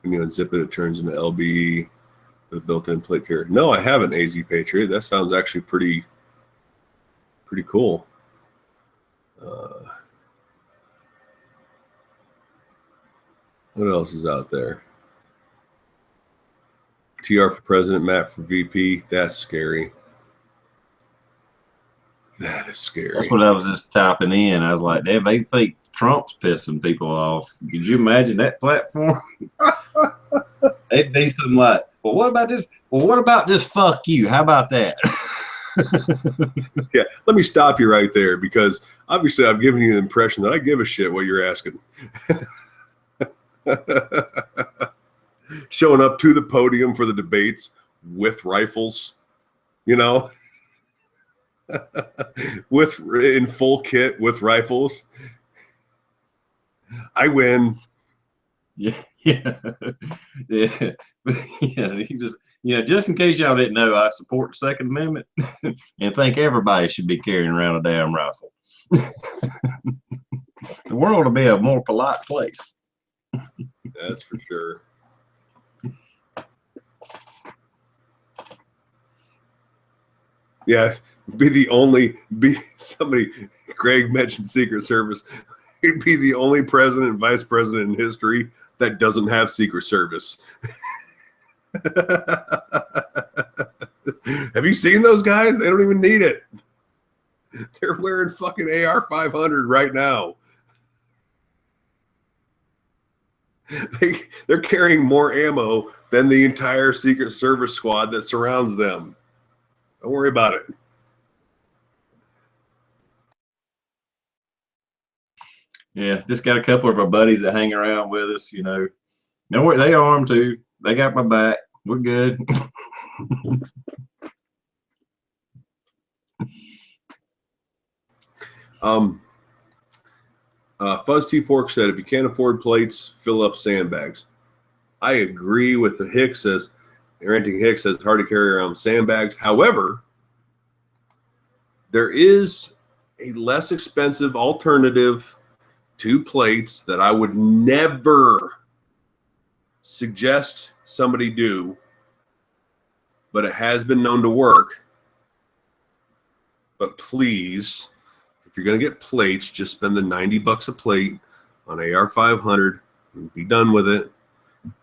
When you unzip it, it turns into LBE with built-in plate carrier. No, I haven't, AZ Patriot. That sounds actually pretty cool. What else is out there? TR for president, Matt for VP. That's scary. That is scary. That's what I was just typing in. I was like, they think Trump's pissing people off. Could you imagine that platform? They'd be something like, well, what about this? Well, what about this? Fuck you. How about that? Yeah, let me stop you right there, because obviously I've given you the impression that I give a shit what you're asking. Showing up to the podium for the debates with rifles, in full kit with rifles. I win. Yeah. Yeah. Just in case y'all didn't know, I support the Second Amendment and think everybody should be carrying around a damn rifle. The world will be a more polite place. That's for sure. Yes, Greg mentioned Secret Service. He'd be the only president and vice president in history that doesn't have Secret Service. Have you seen those guys? They don't even need it. They're wearing fucking AR-500 right now. They're carrying more ammo than the entire Secret Service squad that surrounds them. Don't worry about it. Yeah, just got a couple of our buddies that hang around with us, No, they armed too. They got my back. We're good. Fuzz T Fork said, if you can't afford plates, fill up sandbags. I agree with the Ranting Hicks says hard to carry around sandbags. However, there is a less expensive alternative to plates that I would never suggest somebody do, but it has been known to work. But please, if you're going to get plates, just spend the $90 a plate on AR-500 and be done with it.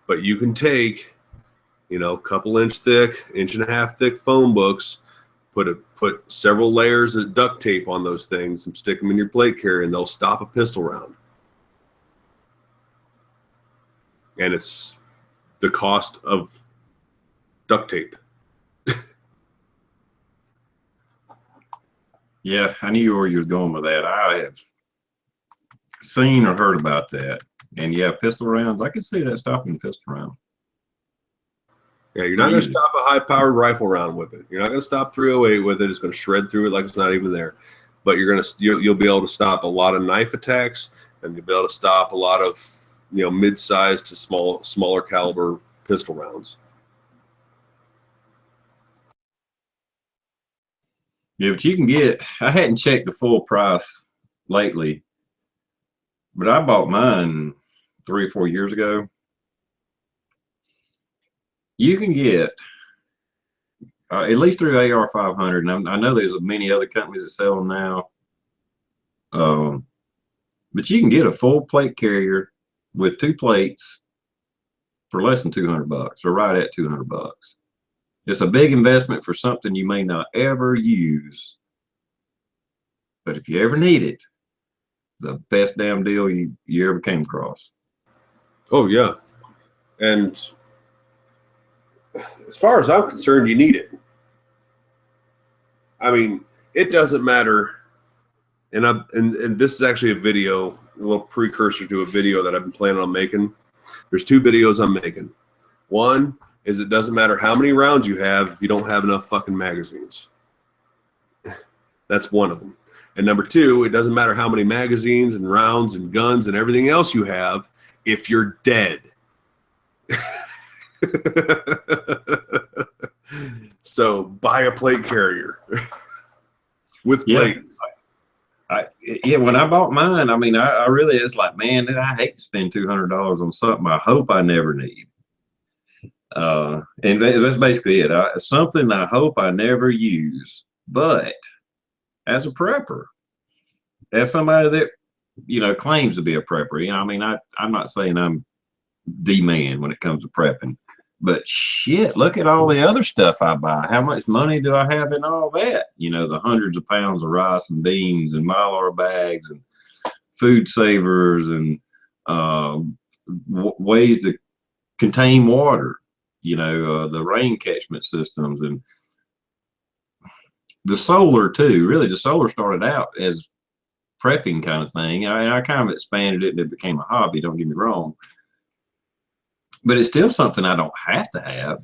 But you can take, couple inch thick, inch and a half thick phone books, put several layers of duct tape on those things and stick them in your plate carrier, and they'll stop a pistol round. And it's the cost of duct tape. Yeah, I knew where you was going with that. I have seen or heard about that. And yeah, pistol rounds, I can see that stopping pistol round. Yeah, you're not going to stop a high-powered rifle round with it. You're not going to stop 308 with it. It's going to shred through it like it's not even there. But you'll be able to stop a lot of knife attacks, and you'll be able to stop a lot of mid-sized to smaller caliber pistol rounds. Yeah, but you can get. I hadn't checked the full price lately, but I bought mine 3 or 4 years ago, You can get at least through AR 500, and I know there's many other companies that sell them now. But you can get a full plate carrier with 2 plates for less than $200, or right at $200. It's a big investment for something you may not ever use, but if you ever need it, it's the best damn deal you ever came across. Oh yeah, and as far as I'm concerned, you need it. I mean, it doesn't matter. And this is actually a video, a little precursor to a video that I've been planning on making. There's 2 videos I'm making. One is it doesn't matter how many rounds you have if you don't have enough fucking magazines. That's one of them. And number 2, it doesn't matter how many magazines and rounds and guns and everything else you have if you're dead. So buy a plate carrier with plates. Yeah, when I bought mine, I mean, I really, it's like, man, I hate to spend $200 on something I hope I never need. And that's basically it. Something I hope I never use. But as a prepper, as somebody that, claims to be a prepper, I mean, I'm not saying I'm the man when it comes to prepping, but shit, look at all the other stuff I buy. How much money do I have in all that? The hundreds of pounds of rice and beans and Mylar bags and food savers and ways to contain water, the rain catchment systems and the solar too. Really, the solar started out as prepping kind of thing. I kind of expanded it and it became a hobby, don't get me wrong. But it's still something I don't have to have.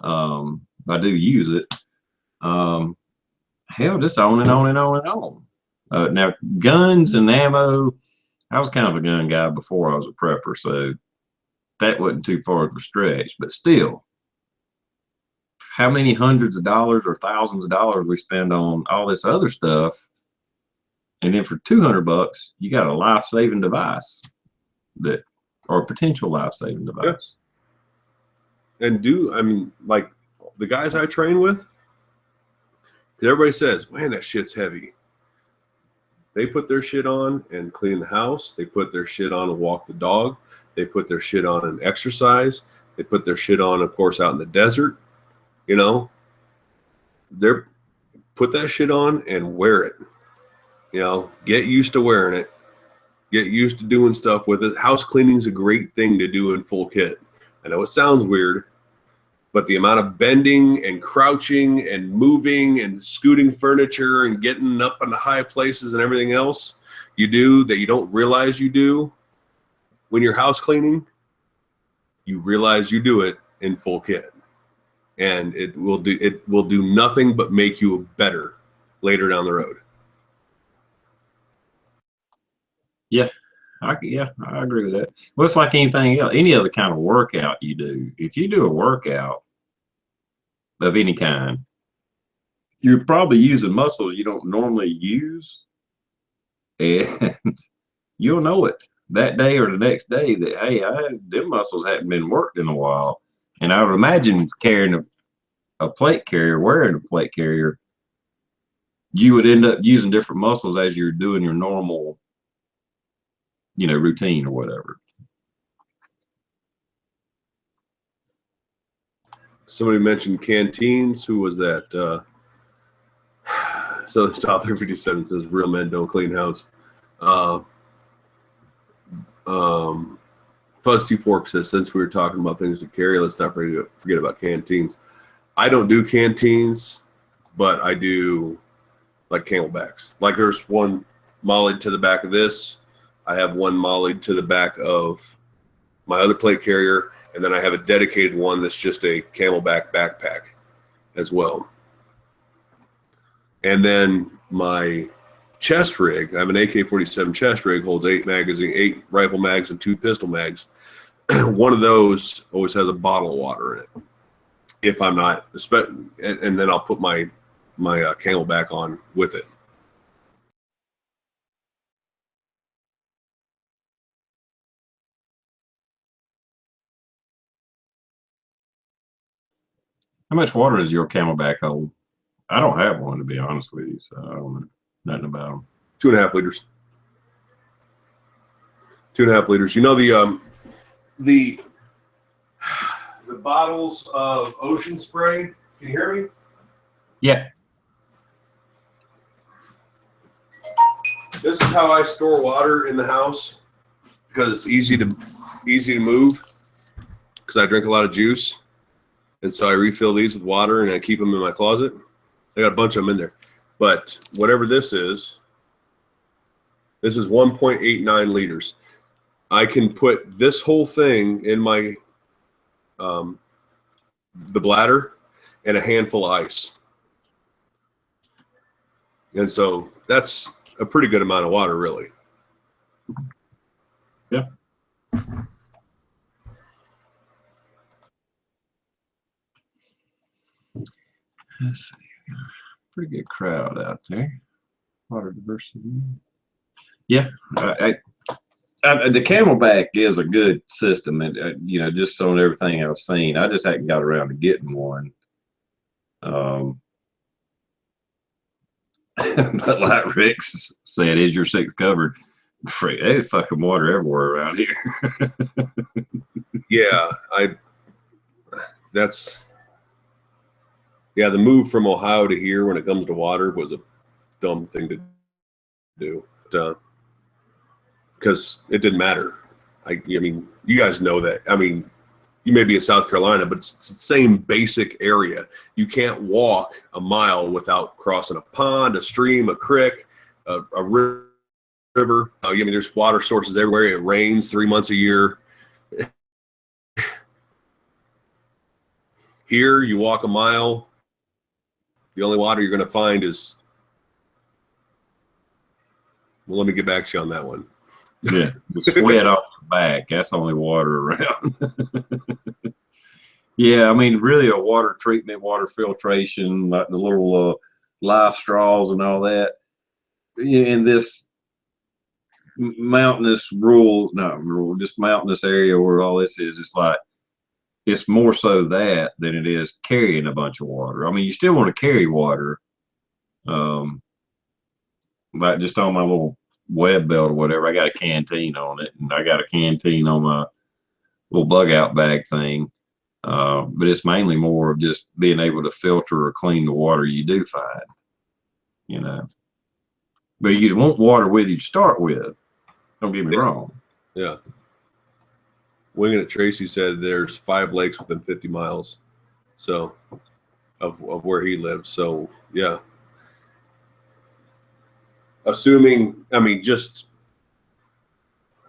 I do use it. Hell, just on and on and on and on. Now, guns and ammo, I was kind of a gun guy before I was a prepper, so that wasn't too far of a stretch. But still, how many hundreds of dollars or thousands of dollars we spend on all this other stuff, and then for $200, you got a life-saving device or a potential life-saving device. Yeah. And I mean, like the guys I train with, everybody says, man, that shit's heavy. They put their shit on and clean the house. They put their shit on and walk the dog. They put their shit on and exercise. They put their shit on, of course, out in the desert. They're put that shit on and wear it. Get used to wearing it. Get used to doing stuff with it. House cleaning is a great thing to do in full kit. I know it sounds weird, but the amount of bending and crouching and moving and scooting furniture and getting up into high places and everything else you do that you don't realize you do when you're house cleaning, you realize you do it in full kit. And it will do nothing but make you better later down the road. Yeah. I agree with that. Well, it's like anything else, any other kind of workout you do. If you do a workout of any kind, you're probably using muscles you don't normally use, and you'll know it that day or the next day that, hey, them muscles hadn't been worked in a while. And I would imagine carrying a plate carrier, wearing a plate carrier, you would end up using different muscles as you're doing your normal, routine or whatever. Somebody mentioned canteens. Who was that? So Stop 357 says real men don't clean house. Fuzz T Fork says, since we were talking about things to carry, let's not forget about canteens. I don't do canteens, but I do like camelbacks. Like there's one mollied to the back of this. I have one mollied to the back of my other plate carrier. And then I have a dedicated one that's just a camelback backpack as well. And then my chest rig, I have an AK-47 chest rig, holds 8 rifle mags and 2 pistol mags. One of those always has a bottle of water in it. If I'm not, and then I'll put my camelback on with it. How much water does your Camelback hold? I don't have one, to be honest with you, so I don't know nothing about them. 2.5 liters. 2.5 liters. You know the bottles of Ocean Spray. Can you hear me? Yeah. This is how I store water in the house because it's easy to move because I drink a lot of juice. And so I refill these with water and I keep them in my closet. I got a bunch of them in there. But whatever this is 1.89 liters. I can put this whole thing in my the bladder and a handful of ice. And so that's a pretty good amount of water, really. Yeah. Let's see. Pretty good crowd out there. Water diversity. Yeah. The Camelback is a good system, and you know, just on everything I've seen, I just hadn't got around to getting one. But like Rick said, is your six covered? There's fucking water everywhere around here. Yeah, the move from Ohio to here when it comes to water was a dumb thing to do. Because it didn't matter. I mean, you guys know that. I mean, you may be in South Carolina, but it's the same basic area. You can't walk a mile without crossing a pond, a stream, a creek, a river. I mean, there's water sources everywhere. It rains 3 months a year. Here, you walk a mile, the only water you're going to find is, well, let me get back to you on that one. Yeah, the sweat off the back. That's the only water around. Yeah, I mean, really a water treatment, water filtration, like the little life straws and all that. In this mountainous just mountainous area where all this is, it's like, it's more so that than it is carrying a bunch of water. I mean, you still want to carry water, like just on my little web belt or whatever. I got a canteen on it, and I got a canteen on my little bug out bag thing. But it's mainly more of just being able to filter or clean the water you do find, you know. But you want water with you to start with. Don't get me wrong. Yeah. Winging It Tracy said there's 5 lakes within 50 miles, so of where he lives. So yeah. Assuming, I mean, just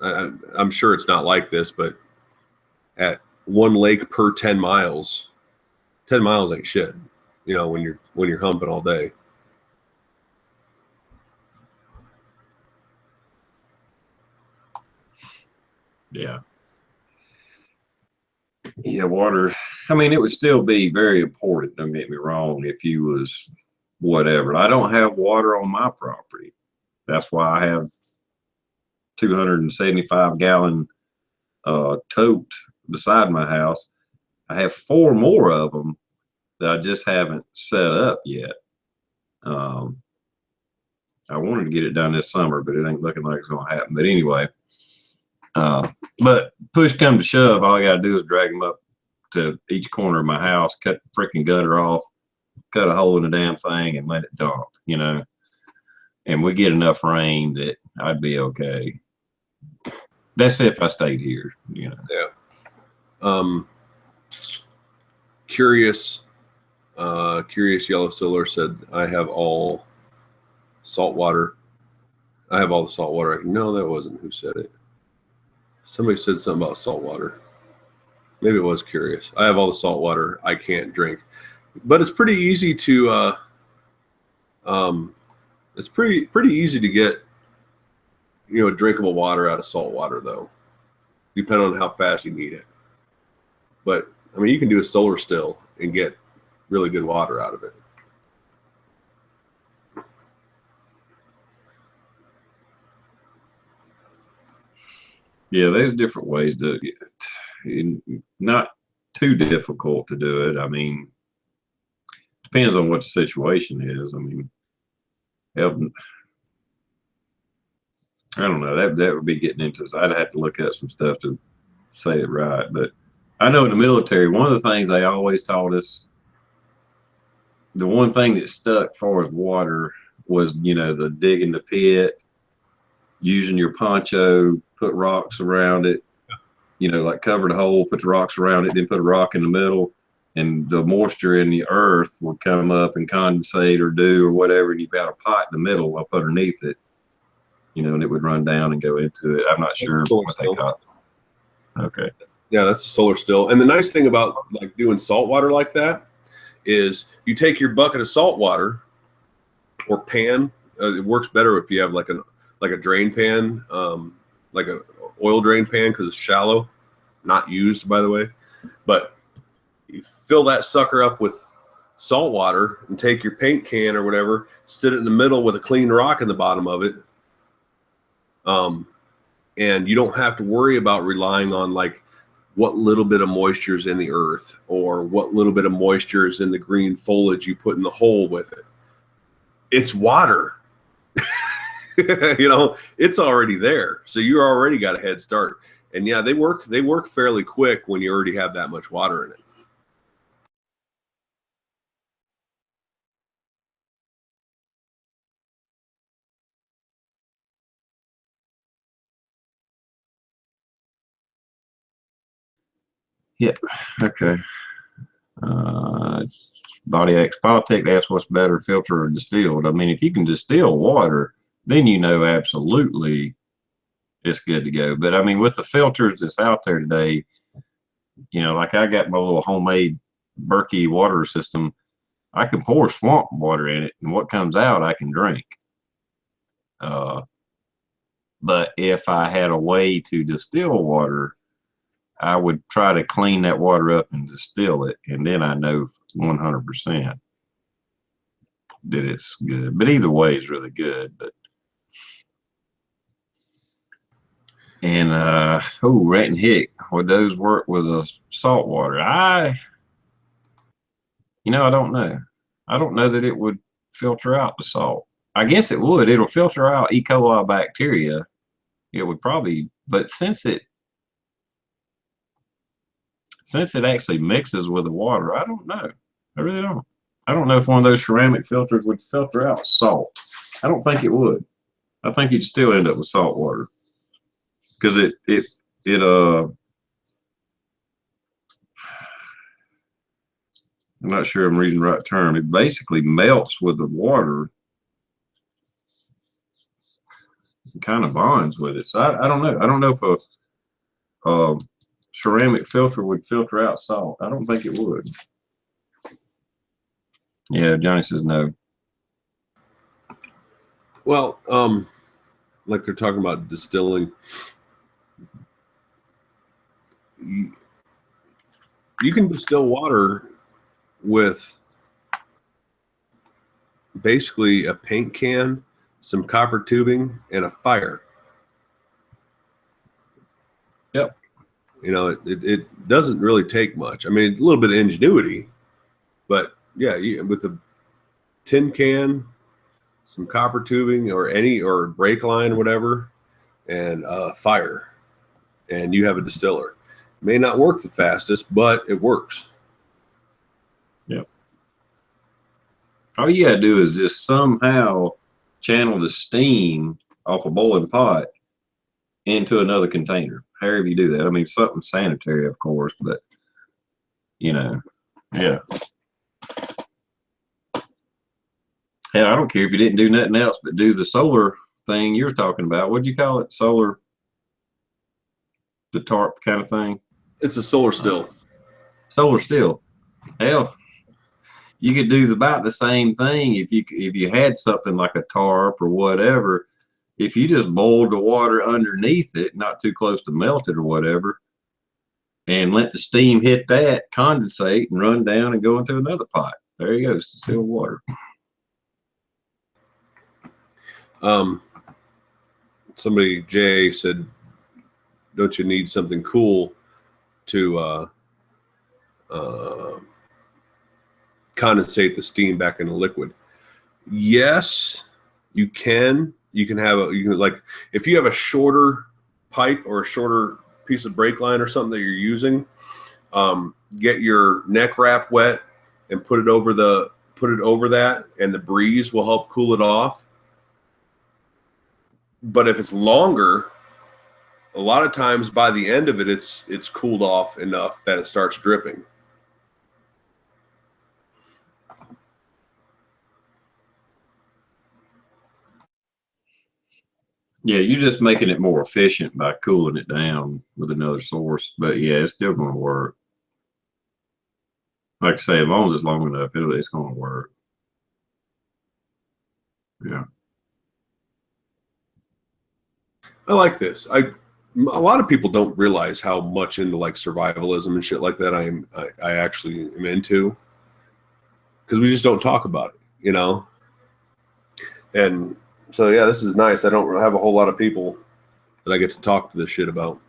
I'm sure it's not like this, but at 1 lake per 10 miles, 10 miles ain't shit, you know, when you're humping all day. Yeah. Yeah, water. I mean, it would still be very important, don't get me wrong, if you was whatever. I don't have water on my property. That's why I have 275 gallon tote beside my house. I have 4 more of them that I just haven't set up yet. I wanted to get it done this summer, but it ain't looking like it's gonna happen. But anyway, but push come to shove, all I gotta do is drag them up to each corner of my house, cut the freaking gutter off, cut a hole in the damn thing, and let it dump, you know. And we get enough rain that I'd be okay. That's if I stayed here, you know. Yeah. Curious Yellow Solar said, I have all salt water. I have all the salt water. No, that wasn't who said it. Somebody said something about salt water. Maybe it was Curious. I have all the salt water I can't drink. But it's pretty easy to it's pretty easy to get, you know, drinkable water out of salt water, though, depending on how fast you need it. But I mean, you can do a solar still and get really good water out of it. Yeah, there's different ways to get it. Not too difficult to do it. I mean, depends on what the situation is. I mean, I don't know. That would be getting into. I'd have to look at some stuff to say it right. But I know in the military, one of the things they always taught us, the one thing that stuck as far as water was, the digging the pit, using your poncho, put rocks around it, like cover the hole, put the rocks around it, then put a rock in the middle, and the moisture in the earth would come up and condensate or dew or whatever, and you've got a pot in the middle up underneath it, and it would run down and go into it. I'm not sure what they call it. Okay. Yeah, that's a solar still. And the nice thing about like doing salt water like that is you take your bucket of salt water or pan. It works better if you have like a drain pan, like a oil drain pan, because it's shallow, not used, by the way. But you fill that sucker up with salt water and take your paint can or whatever, sit it in the middle with a clean rock in the bottom of it. And you don't have to worry about relying on like what little bit of moisture is in the earth or what little bit of moisture is in the green foliage you put in the hole with it. It's water. It's already there. So you already got a head start. And yeah, they work fairly quick when you already have that much water in it. Yep. Okay. Body X Politic asks what's better, filter or distilled. I mean, if you can distill water, then absolutely it's good to go. But I mean, with the filters that's out there today, like I got my little homemade Berkey water system. I can pour swamp water in it, and what comes out I can drink. But if I had a way to distill water, I would try to clean that water up and distill it, and then I know 100% that it's good. But either way is really good. Rat and Hick, would those work with a salt water? I don't know. I don't know that it would filter out the salt. I guess it would. It'll filter out E. coli bacteria. It would probably, but since it actually mixes with the water, I don't know. I really don't. I don't know if one of those ceramic filters would filter out salt. I don't think it would. I think you'd still end up with salt water because I'm not sure I'm reading the right term. It basically melts with the water and kind of bonds with it. So I don't know. I don't know if a ceramic filter would filter out salt. I don't think it would. Yeah, Johnny says no. Well, like they're talking about distilling. You can distill water with basically a paint can, some copper tubing, and a fire. Yep. It doesn't really take much. I mean, a little bit of ingenuity, but yeah, with a tin can, some copper tubing, or brake line, or whatever, and fire, and you have a distiller. It may not work the fastest, but it works. Yep. All you gotta do is just somehow channel the steam off a boiling pot into another container. However you do that. I mean, something sanitary, of course, but yeah. Hell, I don't care if you didn't do nothing else but do the solar thing you're talking about. What'd you call it? Solar, the tarp kind of thing? It's a solar still. Solar still. Hell, you could do about the same thing if you had something like a tarp or whatever. If you just boiled the water underneath it, not too close to melt it or whatever, and let the steam hit that, condensate, and run down and go into another pot. There you go, still water. Somebody, Jay, said, don't you need something cool to condensate the steam back into liquid. Yes, you can. You can like, if you have a shorter pipe or a shorter piece of brake line or something that you're using, get your neck wrap wet and put it over that, and the breeze will help cool it off. But if it's longer, a lot of times by the end of it, it's cooled off enough that it starts dripping. Yeah, you're just making it more efficient by cooling it down with another source. But yeah, it's still going to work. Like I say, as long as it's long enough, it's going to work. Yeah. I like this. A lot of people don't realize how much into like survivalism and shit like that I actually am into, because we just don't talk about it, you know? And so, yeah, this is nice. I don't have a whole lot of people that I get to talk to this shit about.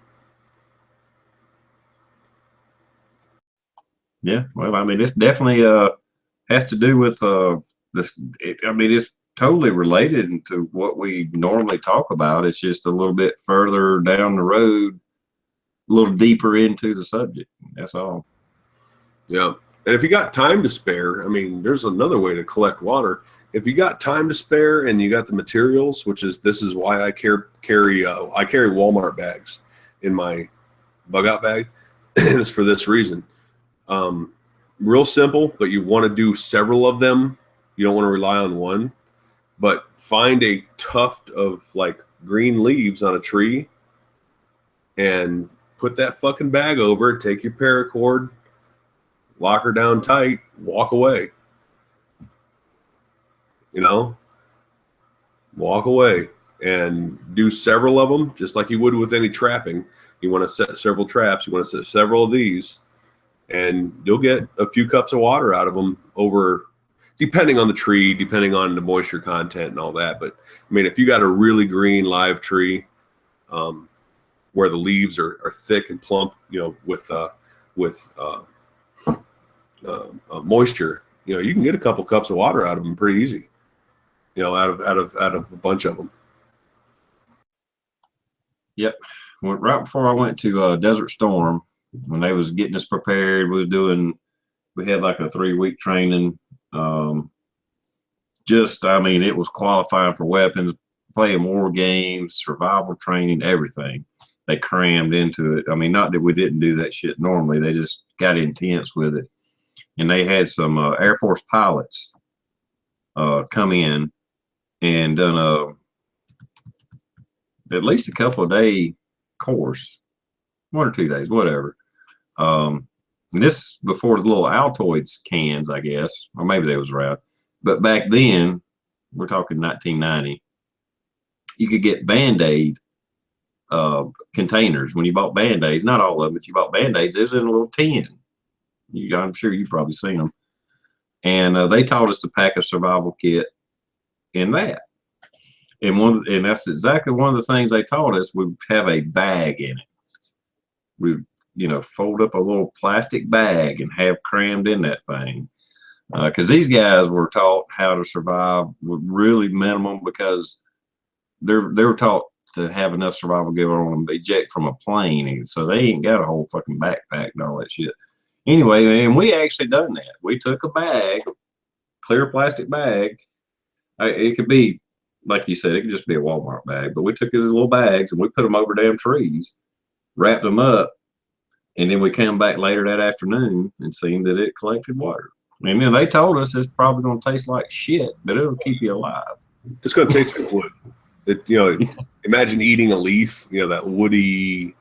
Yeah. Well, I mean, it's definitely has to do with this. I mean, it's totally related to what we normally talk about. It's just a little bit further down the road, a little deeper into the subject. That's all. Yeah. And if you got time to spare, I mean, there's another way to collect water. If you got time to spare and you got the materials, this is why I carry Walmart bags in my bug out bag. And it's for this reason. Real simple, but you want to do several of them. You don't want to rely on one, but find a tuft of like green leaves on a tree and put that fucking bag over it, take your paracord, lock her down tight, walk away. You know, walk away and do several of them, just like you would with any trapping. You want to set several traps. You want to set several of these, and you'll get a few cups of water out of them over, depending on the tree, depending on the moisture content and all that. But I mean, if you got a really green live tree, where the leaves are thick and plump, you know, with moisture, you know, you can get a couple cups of water out of them pretty easy. You know, out of a bunch of them. Yep. Well, right before I went to Desert Storm, when they was getting us prepared, we had like a 3-week training. I mean, it was qualifying for weapons, playing war games, survival training, everything. They crammed into it. I mean, not that we didn't do that shit normally. They just got intense with it. And they had some Air Force pilots come in and done at least a couple of day course, 1 or 2 days, whatever. And this before the little Altoids cans, I guess, or maybe they was around. But back then, we're talking 1990, you could get Band-Aid containers. When you bought Band-Aids, not all of them, but you bought Band-Aids, it was in a little tin. I'm sure you've probably seen them. And they taught us to pack a survival kit in that. And that's exactly one of the things they taught us. We have a bag in it. We, fold up a little plastic bag and have crammed in that thing. Because these guys were taught how to survive with really minimum, because they were taught to have enough survival gear on them eject from a plane, and so they ain't got a whole fucking backpack and all that shit. Anyway, and we actually done that. We took a bag, clear plastic bag. It could be, like you said, it could just be a Walmart bag, but we took it as little bags and we put them over damn trees, wrapped them up, and then we came back later that afternoon and seen that it collected water. And then they told us it's probably going to taste like shit, but it'll keep you alive. It's going to taste like wood. Imagine eating a leaf, that woody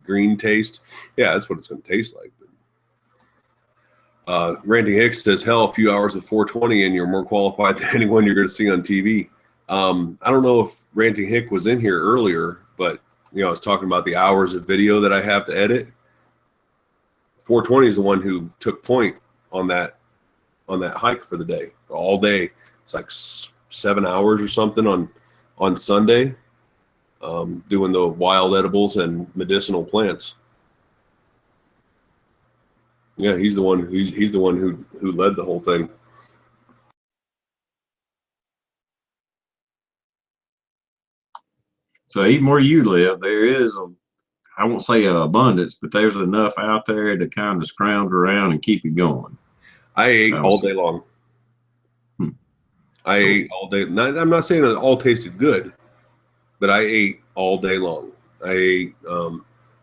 green taste. Yeah, that's what it's going to taste like. Randy Hicks says, hell, a few hours of 420 and you're more qualified than anyone you're going to see on TV. I don't know if Randy Hick was in here earlier, but I was talking about the hours of video that I have to edit. 420 is the one who took point on that hike for the day, all day. It's like 7 hours or something on Sunday, doing the wild edibles and medicinal plants. Yeah, he's the one. He's the one who led the whole thing. So even where you live, there is I won't say an abundance, but there's enough out there to kind of scrounge around and keep it going. I ate all day long. I ate all day. I'm not saying it all tasted good, but I ate all day long. I ate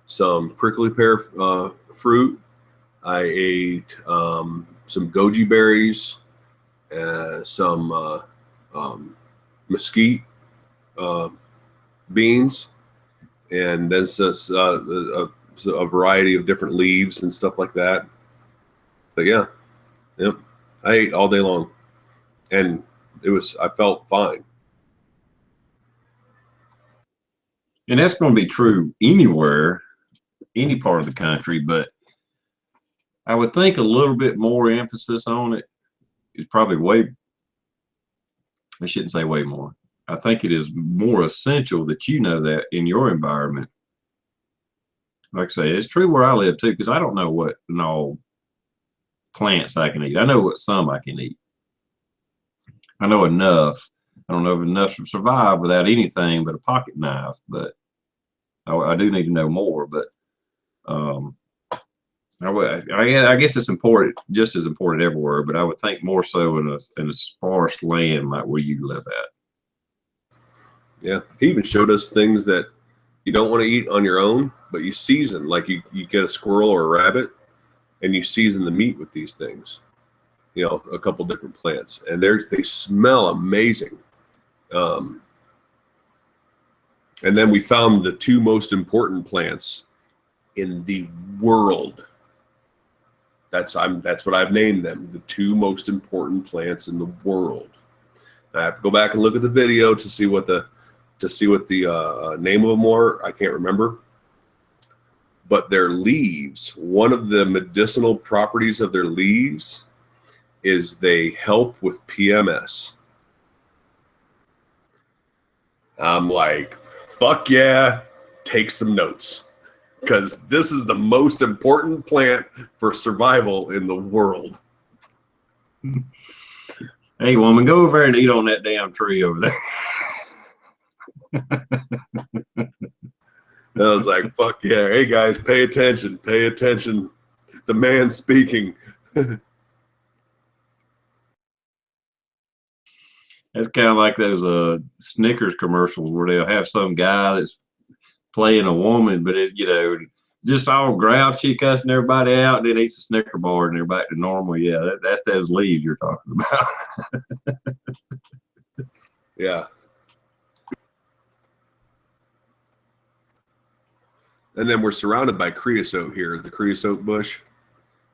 some prickly pear fruit. I ate some goji berries, some mesquite beans, and then a variety of different leaves and stuff like that. But yeah, yep, I ate all day long, and I felt fine. And that's going to be true anywhere, any part of the country, but I would think a little bit more emphasis on it is probably I shouldn't say way more. I think it is more essential that you know that in your environment. Like I say, it's true where I live too, because I don't know what all plants I can eat. I know what some I can eat. I know enough. I don't know if enough to survive without anything but a pocket knife, but I do need to know more. But I guess it's important, just as important everywhere, but I would think more so in a sparse land like where you live at. Yeah, he even showed us things that you don't want to eat on your own, but you season. Like you get a squirrel or a rabbit, and you season the meat with these things. You know, a couple different plants, and they smell amazing. And then we found the two most important plants in the world. That's what I've named them, the two most important plants in the world. I have to go back and look at the video to see what the name of them were. I can't remember. But their leaves, one of the medicinal properties of their leaves is they help with PMS. I'm like, fuck yeah, take some notes. Because this is the most important plant for survival in the world. Hey, woman, go over there and eat on that damn tree over there. I was like, fuck yeah. Hey, guys, pay attention. Pay attention. The man speaking. That's kind of like those Snickers commercials where they'll have some guy that's playing a woman, but just all grouchy, cussing everybody out, and then eats a Snicker bar and they're back to normal. Yeah, that's those leaves you're talking about. Yeah. And then we're surrounded by creosote here, the creosote bush,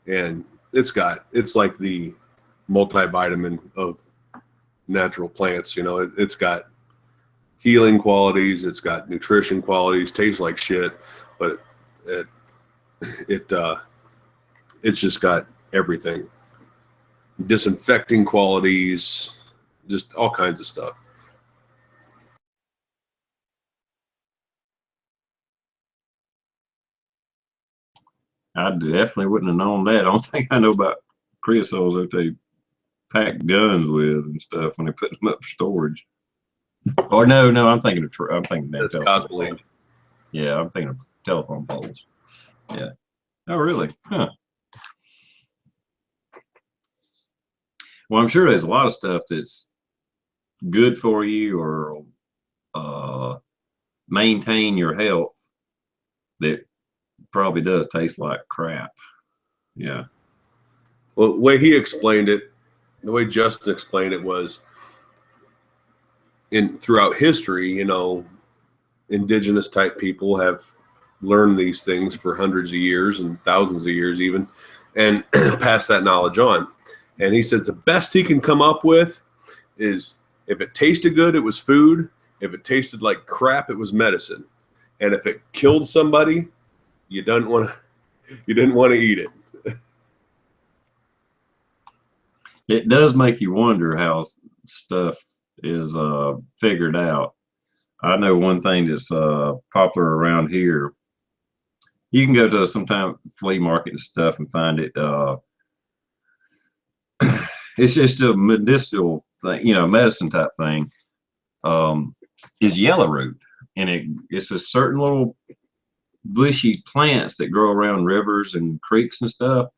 and it's like the multivitamin of natural plants. You know, it's got healing qualities, it's got nutrition qualities, tastes like shit, but it's just got everything, disinfecting qualities, just all kinds of stuff. I definitely wouldn't have known that. I don't think I know about creosotes that they pack guns with and stuff when they put them up for storage. Or no, I'm thinking That's cosmoline. Yeah, I'm thinking of telephone poles. Yeah. Oh, really? Huh. Well, I'm sure there's a lot of stuff that's good for you or maintain your health that probably does taste like crap. Yeah. Well, the way he explained it, the way Justin explained it was throughout history, you know, indigenous type people have learned these things for hundreds of years and thousands of years even, and pass that knowledge on. And he says the best he can come up with is if it tasted good, it was food. If it tasted like crap, it was medicine. And if it killed somebody, you didn't want to eat it. It does make you wonder how stuff is figured out. I know one thing that's popular around here You can go to sometime flea market and stuff and find it. It's just a medicinal thing, medicine type thing. Is yellow root, and it's a certain little bushy plants that grow around rivers and creeks and stuff.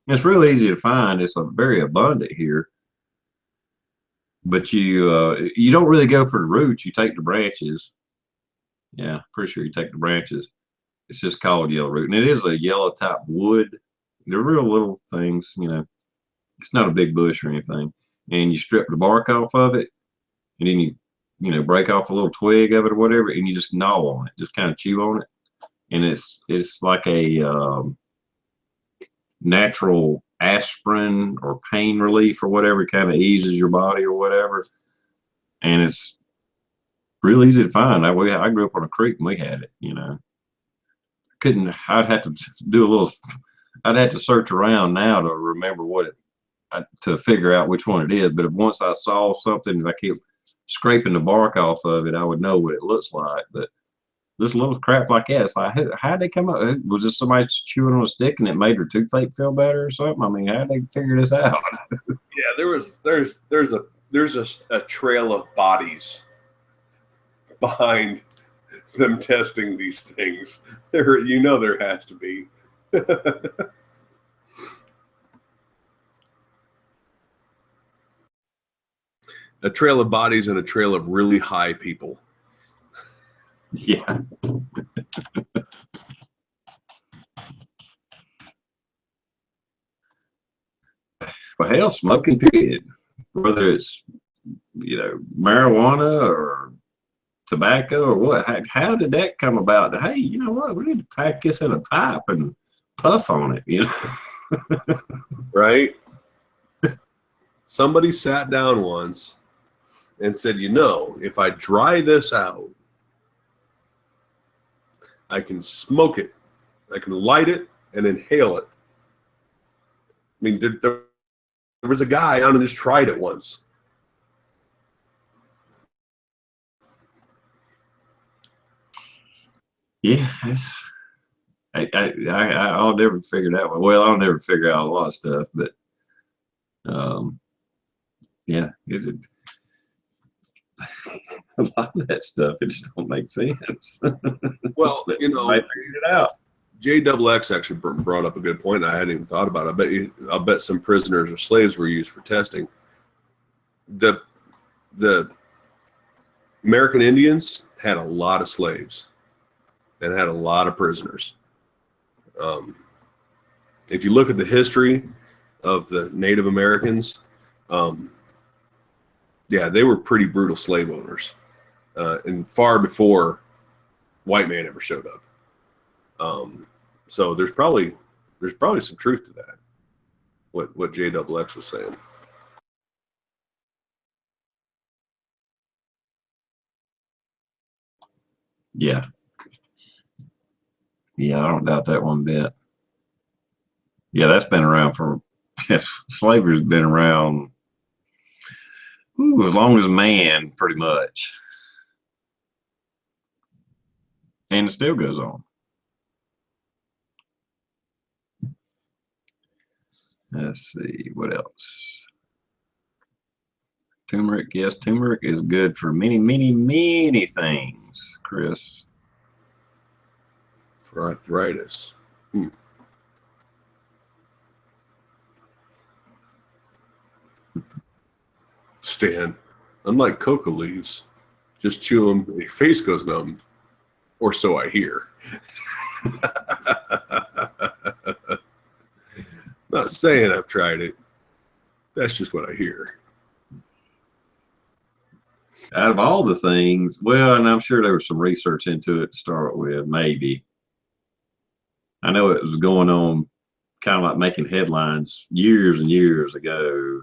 It's real easy to find. It's very abundant here, but you don't really go for the roots. You take the branches. Yeah, pretty sure you take the branches. It's just called yellow root, and it is a yellow type wood. They're real little things, It's not a big bush or anything. And you strip the bark off of it, and then you break off a little twig of it or whatever, and you just gnaw on it, just kind of chew on it, and it's like a natural aspirin or pain relief or whatever. It kind of eases your body or whatever, and it's real easy to find. I grew up on a creek and we had it. I'd have to do a little. I'd have to search around now to remember to figure out which one it is. But if once I saw something, if I keep scraping the bark off of it, I would know what it looks like. But this little crap like that, it's like, how'd they come up? Was this somebody chewing on a stick and it made her toothache feel better or something? I mean, how'd they figure this out? Yeah, there's a trail of bodies behind them testing these things. There has to be. A trail of bodies and a trail of really high people. Yeah. Well, hell, smoking period, whether it's marijuana or tobacco or what. How did that come about? Hey, you know what? We need to pack this in a pipe and puff on it. Right? Somebody sat down once and said, if I dry this out, I can smoke it, I can light it and inhale it. I mean, there was a guy on and just tried it once. Yeah, I'll never figure that one. Well, I'll never figure out a lot of stuff, but yeah, a lot of that stuff, it just don't make sense. Well, I figured it out. JXX actually brought up a good point. I hadn't even thought about it. I'll bet some prisoners or slaves were used for testing. The American Indians had a lot of slaves and had a lot of prisoners. If you look at the history of the Native Americans, they were pretty brutal slave owners, and far before white man ever showed up. So there's probably some truth to that. What JXX was saying. Yeah. Yeah, I don't doubt that one bit. Yeah, that's been around slavery's been around as long as man, pretty much. And it still goes on. Let's see, what else? Turmeric, yes, turmeric is good for many, many, many things, Chris. For arthritis. Stan, unlike coca leaves, just chew them and your face goes numb, or so I hear. Not saying I've tried it. That's just what I hear. Out of all the things, well, and I'm sure there was some research into it to start with, maybe. I know it was going on kind of like making headlines years and years ago,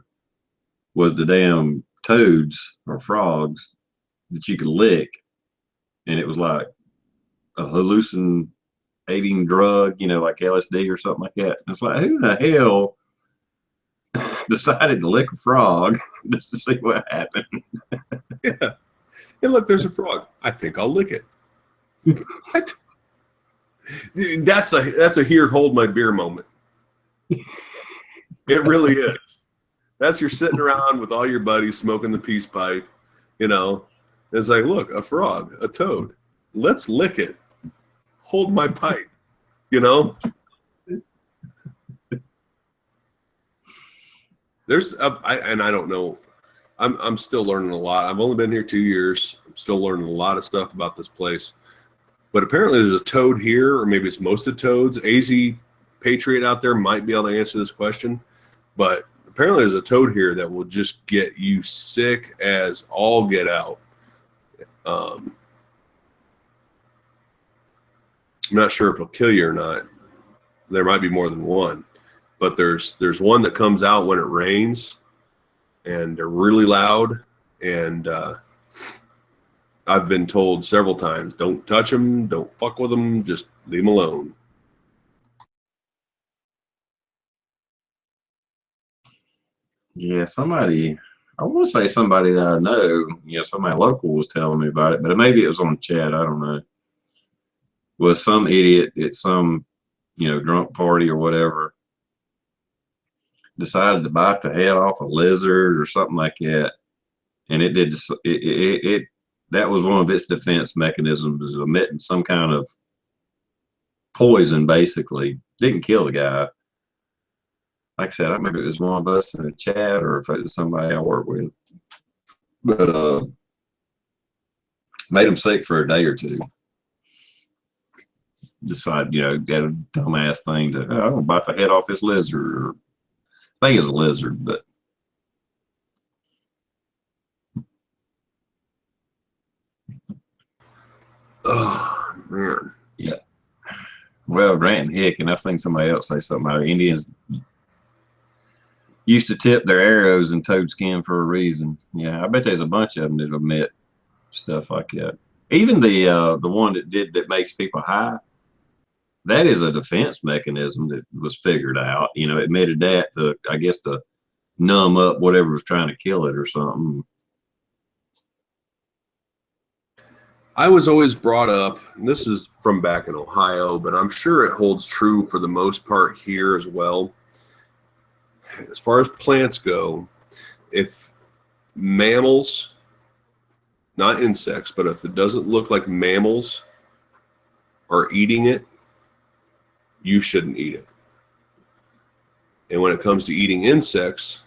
was the damn toads or frogs that you could lick, and it was like a hallucinating drug, like LSD or something like that. And it's like, who in the hell decided to lick a frog just to see what happened? Yeah. Hey, look, there's a frog. I think I'll lick it. What? That's a here, hold my beer moment. It really is. That's you're sitting around with all your buddies smoking the peace pipe, you know. It's like, look, a frog, a toad. Let's lick it. Hold my pipe, you know. I don't know. I'm still learning a lot. I've only been here 2 years. I'm still learning a lot of stuff about this place. But apparently there's a toad here, or maybe it's most of the toads. AZ Patriot out there might be able to answer this question. But apparently there's a toad here that will just get you sick as all get out. I'm not sure if it'll kill you or not. There might be more than one. But there's one that comes out when it rains, and they're really loud. And I've been told several times, don't touch them, don't fuck with them, just leave them alone. Yeah, somebody, I want to say somebody that I know, somebody local was telling me about it, but maybe it was on the chat. I don't know. Was some idiot at some, drunk party or whatever, decided to bite the head off a lizard or something like that. And it did, that was one of its defense mechanisms, is emitting some kind of poison, basically. Didn't kill the guy. Like I said, I don't remember if it was one of us in the chat or if it was somebody I work with. But made him sick for a day or two. Decide, get a dumbass thing to, I'm going to bite the head off this lizard. Or, I think it's a lizard, but. Oh, man. Yeah. Well, Grant and Hick, and I seen somebody else say something about Indians used to tip their arrows in toad skin for a reason. Yeah, I bet there's a bunch of them that emit stuff like that. Even the one that makes people high, that is a defense mechanism that was figured out. Admitted that to, I guess, to numb up whatever was trying to kill it or something. I was always brought up, and this is from back in Ohio, but I'm sure it holds true for the most part here as well. As far as plants go, if mammals, not insects, but if it doesn't look like mammals are eating it, you shouldn't eat it. And when it comes to eating insects,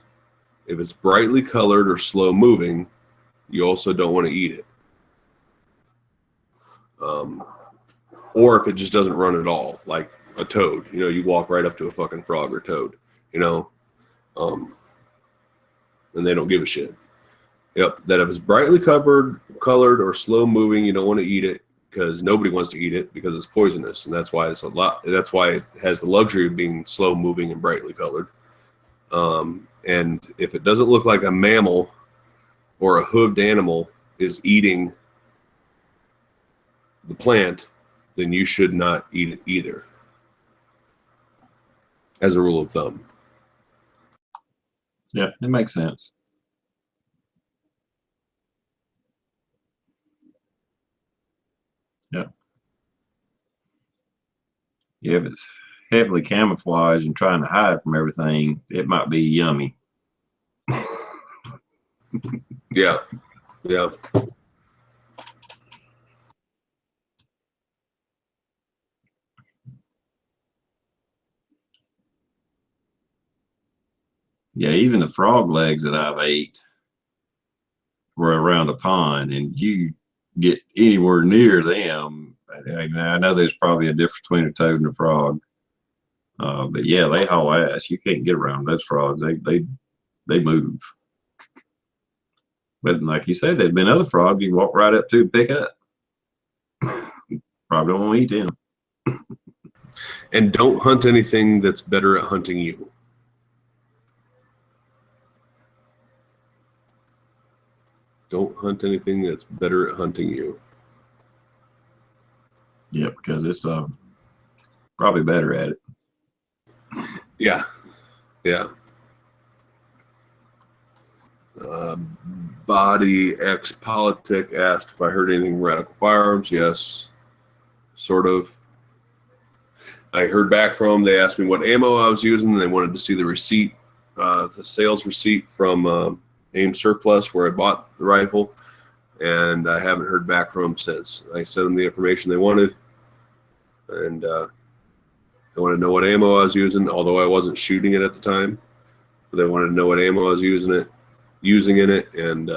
if it's brightly colored or slow moving, you also don't want to eat it. Or if it just doesn't run at all, like a toad, you walk right up to a fucking frog or toad, and they don't give a shit. Yep. That if it's brightly colored or slow moving, you don't want to eat it, because nobody wants to eat it because it's poisonous. And that's why that's why it has the luxury of being slow moving and brightly colored. And if it doesn't look like a mammal or a hooved animal is eating the plant, then you should not eat it either, as a rule of thumb. Yeah, it makes sense. Yeah. Yeah, if it's heavily camouflaged and trying to hide from everything, it might be yummy. Yeah. Yeah. Yeah, even the frog legs that I've ate were around a pond, and you get anywhere near them. I know there's probably a difference between a toad and a frog, but yeah, they haul ass. You can't get around those frogs. They move. But like you said, there's been other frogs you walk right up to and pick up. Probably don't want to eat them. And don't hunt anything that's better at hunting you. Don't hunt anything that's better at hunting you. Yeah, because it's probably better at it. Yeah. Yeah. Body X Politic asked if I heard anything radical firearms. Yes, sort of. I heard back from them. They asked me what ammo I was using, and they wanted to see the receipt, the sales receipt from AIM Surplus where I bought the rifle, and I haven't heard back from them since. I sent them the information they wanted, and they wanted to know what ammo I was using, although I wasn't shooting it at the time. But they wanted to know what ammo I was using in it, and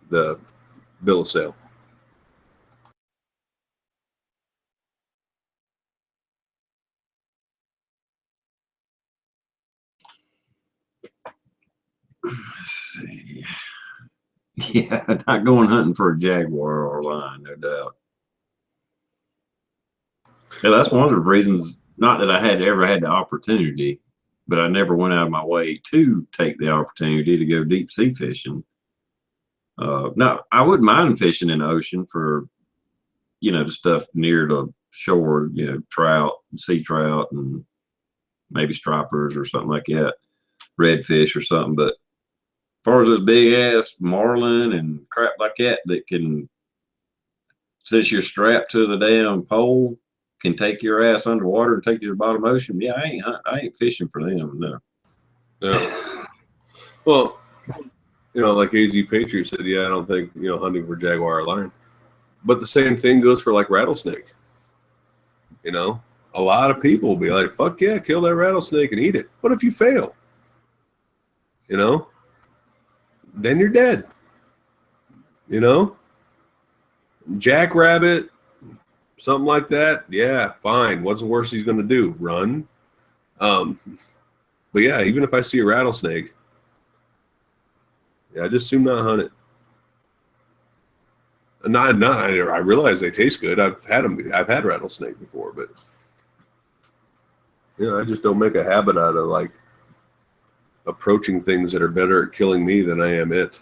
the bill of sale. Let's see. Yeah, not going hunting for a jaguar or a lion, no doubt. Yeah, that's one of the reasons, not that I had ever had the opportunity, but I never went out of my way to take the opportunity to go deep sea fishing. Now, I wouldn't mind fishing in the ocean for, the stuff near the shore, trout, sea trout, and maybe stripers or something like that, redfish or something. But as far as those big ass marlin and crap like that can, since you're strapped to the damn pole, can take your ass underwater and take you to the bottom ocean. Yeah, I ain't fishing for them. No. Yeah. Well, like AZ Patriot said, yeah, I don't think, hunting for jaguar or lion. But the same thing goes for like rattlesnake. A lot of people will be like, fuck yeah, kill that rattlesnake and eat it. What if you fail? Then you're dead. Jackrabbit, something like that. Yeah, fine. What's the worst he's going to do? Run. But yeah, even if I see a rattlesnake, I just assume not hunt it. I realize they taste good. I've had them. I've had rattlesnake before, but I just don't make a habit out of like approaching things that are better at killing me than I am it.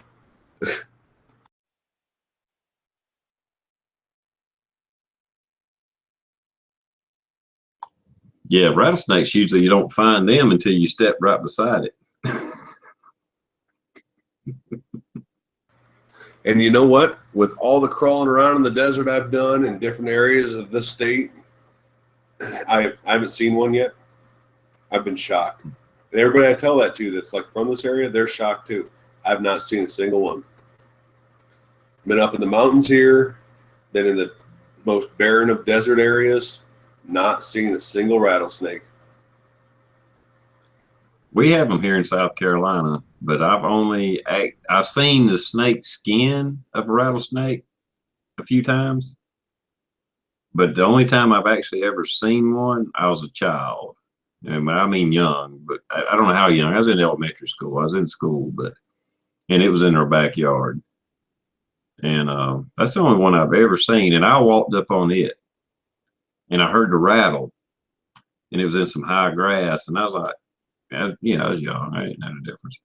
Yeah, rattlesnakes, usually you don't find them until you step right beside it. And you know what? With all the crawling around in the desert I've done in different areas of this state, I haven't seen one yet. I've been shocked. And everybody I tell that to that's like from this area, they're shocked too. I've not seen a single one. Been up in the mountains here, been in the most barren of desert areas, not seen a single rattlesnake. We have them here in South Carolina, but I've seen the snake skin of a rattlesnake a few times. But the only time I've actually ever seen one, I was a child. I mean young, but I don't know how young. I was in elementary school. I was in school, and it was in our backyard. And that's the only one I've ever seen. And I walked up on it, and I heard the rattle, and it was in some high grass. And I was like, I was young. I didn't know the difference.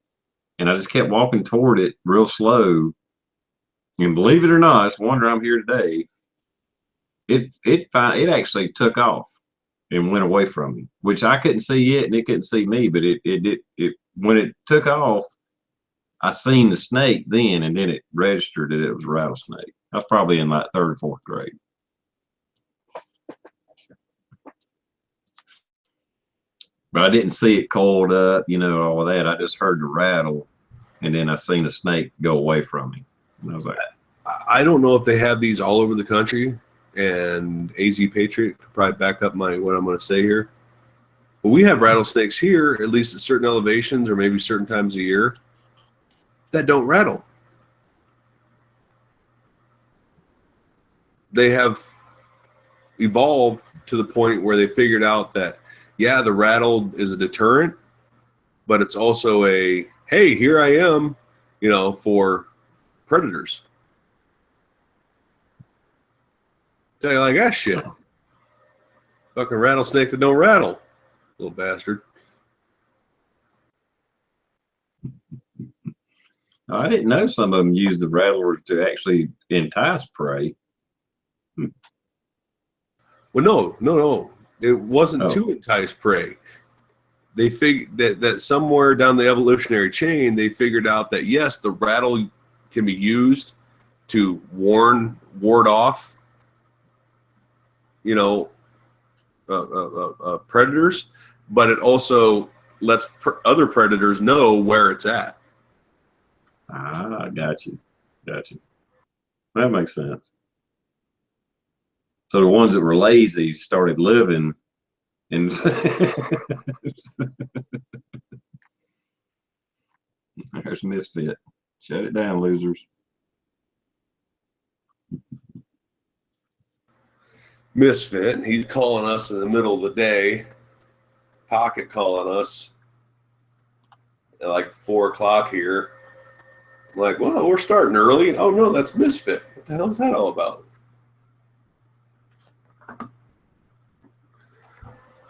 And I just kept walking toward it real slow. And believe it or not, it's a wonder I'm here today. It actually took off and went away from me, which I couldn't see it and it couldn't see me. But it when it took off, I seen the snake then, and then it registered that it was a rattlesnake. I was probably in like 3rd or 4th grade. But I didn't see it coiled up, all of that. I just heard the rattle, and then I seen the snake go away from me. And I was like, I don't know if they have these all over the country, and AZ Patriot could probably back up what I'm going to say here. But we have rattlesnakes here, at least at certain elevations or maybe certain times a year, that don't rattle. They have evolved to the point where they figured out that, yeah, the rattle is a deterrent, but it's also a, hey, here I am, for predators. Tell you like that shit. Fucking rattlesnake that don't rattle, little bastard. I didn't know some of them used the rattlers to actually entice prey. Well, no. It wasn't to entice prey. They figured that somewhere down the evolutionary chain, they figured out that, yes, the rattle can be used to ward off you know, predators, but it also lets other predators know where it's at. Ah, got you. Got you. That makes sense. So the ones that were lazy started living in. There's Misfit. Shut it down, losers. Misfit, he's calling us in the middle of the day. Pocket calling us at like 4 o'clock here. I'm like, well, we're starting early. Oh no, that's Misfit. What the hell is that all about?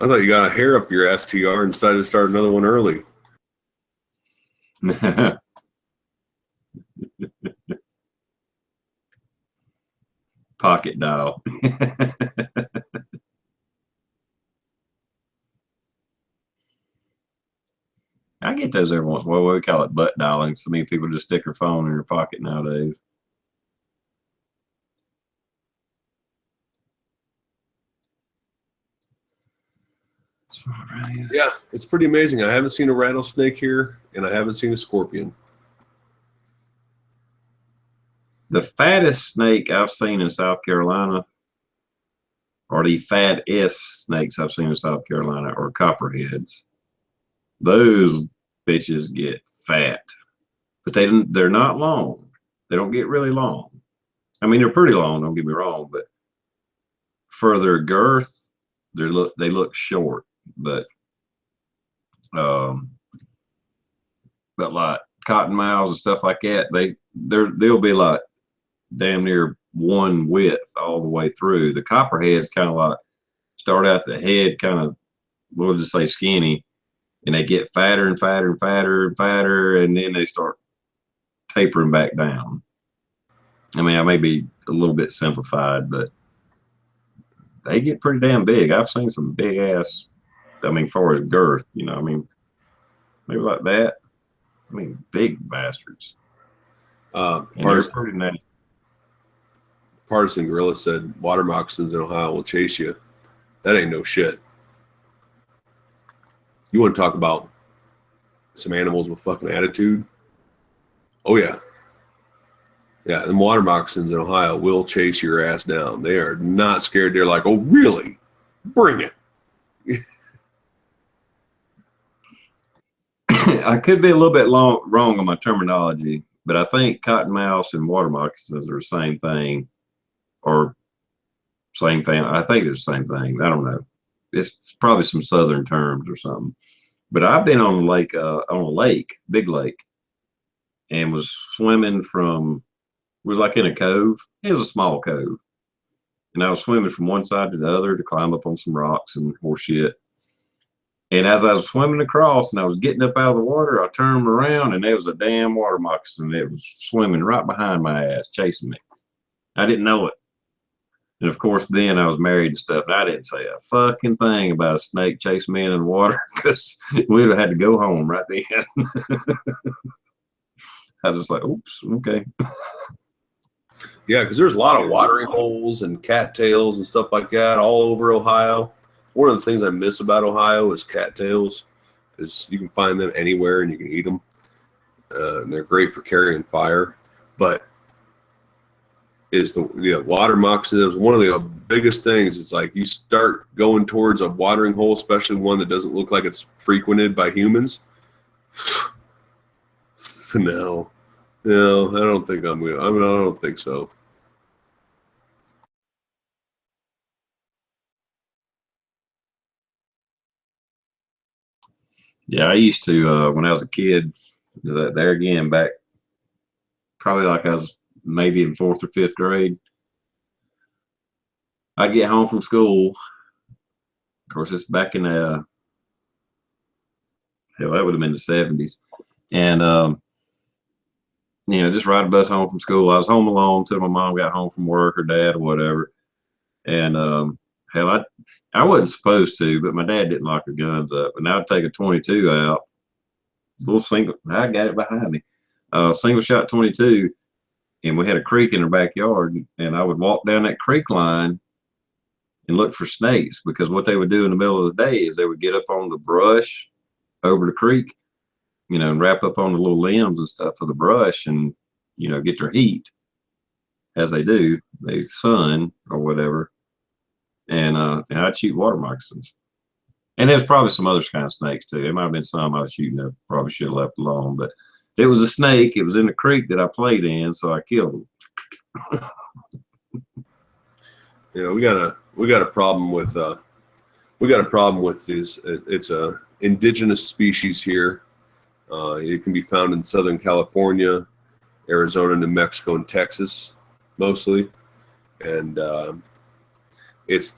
I thought you got a hair up your STR and decided to start another one early. Pocket dial. I get those every once in a while. We call it butt dialing. So many people just stick their phone in their pocket nowadays. Yeah, it's pretty amazing. I haven't seen a rattlesnake here, and I haven't seen a scorpion. The fattest snake I've seen in South Carolina, or the fattest snakes I've seen in South Carolina, are copperheads. Those bitches get fat, but they're not long. They don't get really long. I mean, they're pretty long. Don't get me wrong, but for their girth, they look short. But like cottonmouths and stuff like that, they'll be like damn near one width all the way through. The copperheads kind of like start out the head kind of, we'll just say skinny, and they get fatter and fatter and fatter and fatter, and then they start tapering back down. I mean, I may be a little bit simplified, but they get pretty damn big. I've seen some big ass, I mean, far as girth, you know, I mean, maybe like that. I mean, big bastards. Pretty nice. Partisan Gorilla said water moccasins in Ohio will chase you. That ain't no shit. You want to talk about some animals with fucking attitude? Oh yeah. Yeah, and water moccasins in Ohio will chase your ass down. They are not scared. They're like, oh really? Bring it. I could be a little bit wrong on my terminology, but I think cottonmouths and water moccasins are the same thing, or same thing. I think it's the same thing. I don't know. It's probably some southern terms or something. But I've been on a lake, big lake, and was swimming from. It was like in a cove. It was a small cove, and I was swimming from one side to the other to climb up on some rocks and horse shit. And as I was swimming across and I was getting up out of the water, I turned around and there was a damn water moccasin that was swimming right behind my ass, chasing me. I didn't know it. And of course, then I was married and stuff, and I didn't say a fucking thing about a snake chasing me in the water because we would have had to go home right then. I was just like, oops, okay. Yeah, because there's a lot of watering holes and cattails and stuff like that all over Ohio. One of the things I miss about Ohio is cattails, because you can find them anywhere and you can eat them. And they're great for carrying fire. But is the water moccasin is one of the biggest things. It's like you start going towards a watering hole, especially one that doesn't look like it's frequented by humans. No, I don't think I don't think so. Yeah, I used to, when I was a kid, there again, back probably like I was maybe in 4th or 5th grade, I'd get home from school. Of course, it's back in hell, that would have been the 70s. And, just ride a bus home from school. I was home alone till my mom got home from work or dad or whatever. And, hell, I wasn't supposed to, but my dad didn't lock the guns up. And I'd take a 22 out, little single, I got it behind me, single shot 22. And we had a creek in our backyard, and I would walk down that creek line and look for snakes, because what they would do in the middle of the day is they would get up on the brush over the creek, and wrap up on the little limbs and stuff of the brush and, get their heat as they do, they sun or whatever. And I'd shoot water moccasins. And there's probably some other kind of snakes too. There might have been some I was shooting that probably should have left alone, but it was a snake. It was in the creek that I played in, so I killed him. We got a problem with these. It's a indigenous species here. It can be found in Southern California, Arizona, New Mexico, and Texas mostly, and it's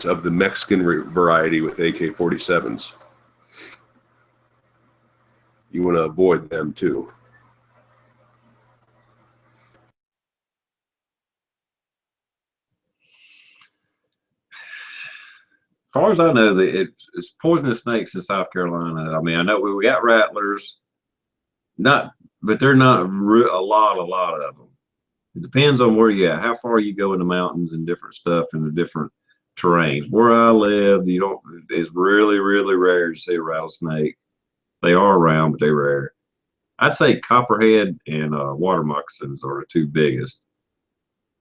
of the Mexican variety with AK-47s. You want to avoid them too. As far as I know, that it's poisonous snakes in South Carolina. I mean, I know we got rattlers, but they're not a lot of them. It depends on where you're at, how far you go in the mountains and different stuff and the different terrains. Where I live, it's really, really rare to see a rattlesnake. They are around, but they're rare. I'd say copperhead and water moccasins are the two biggest.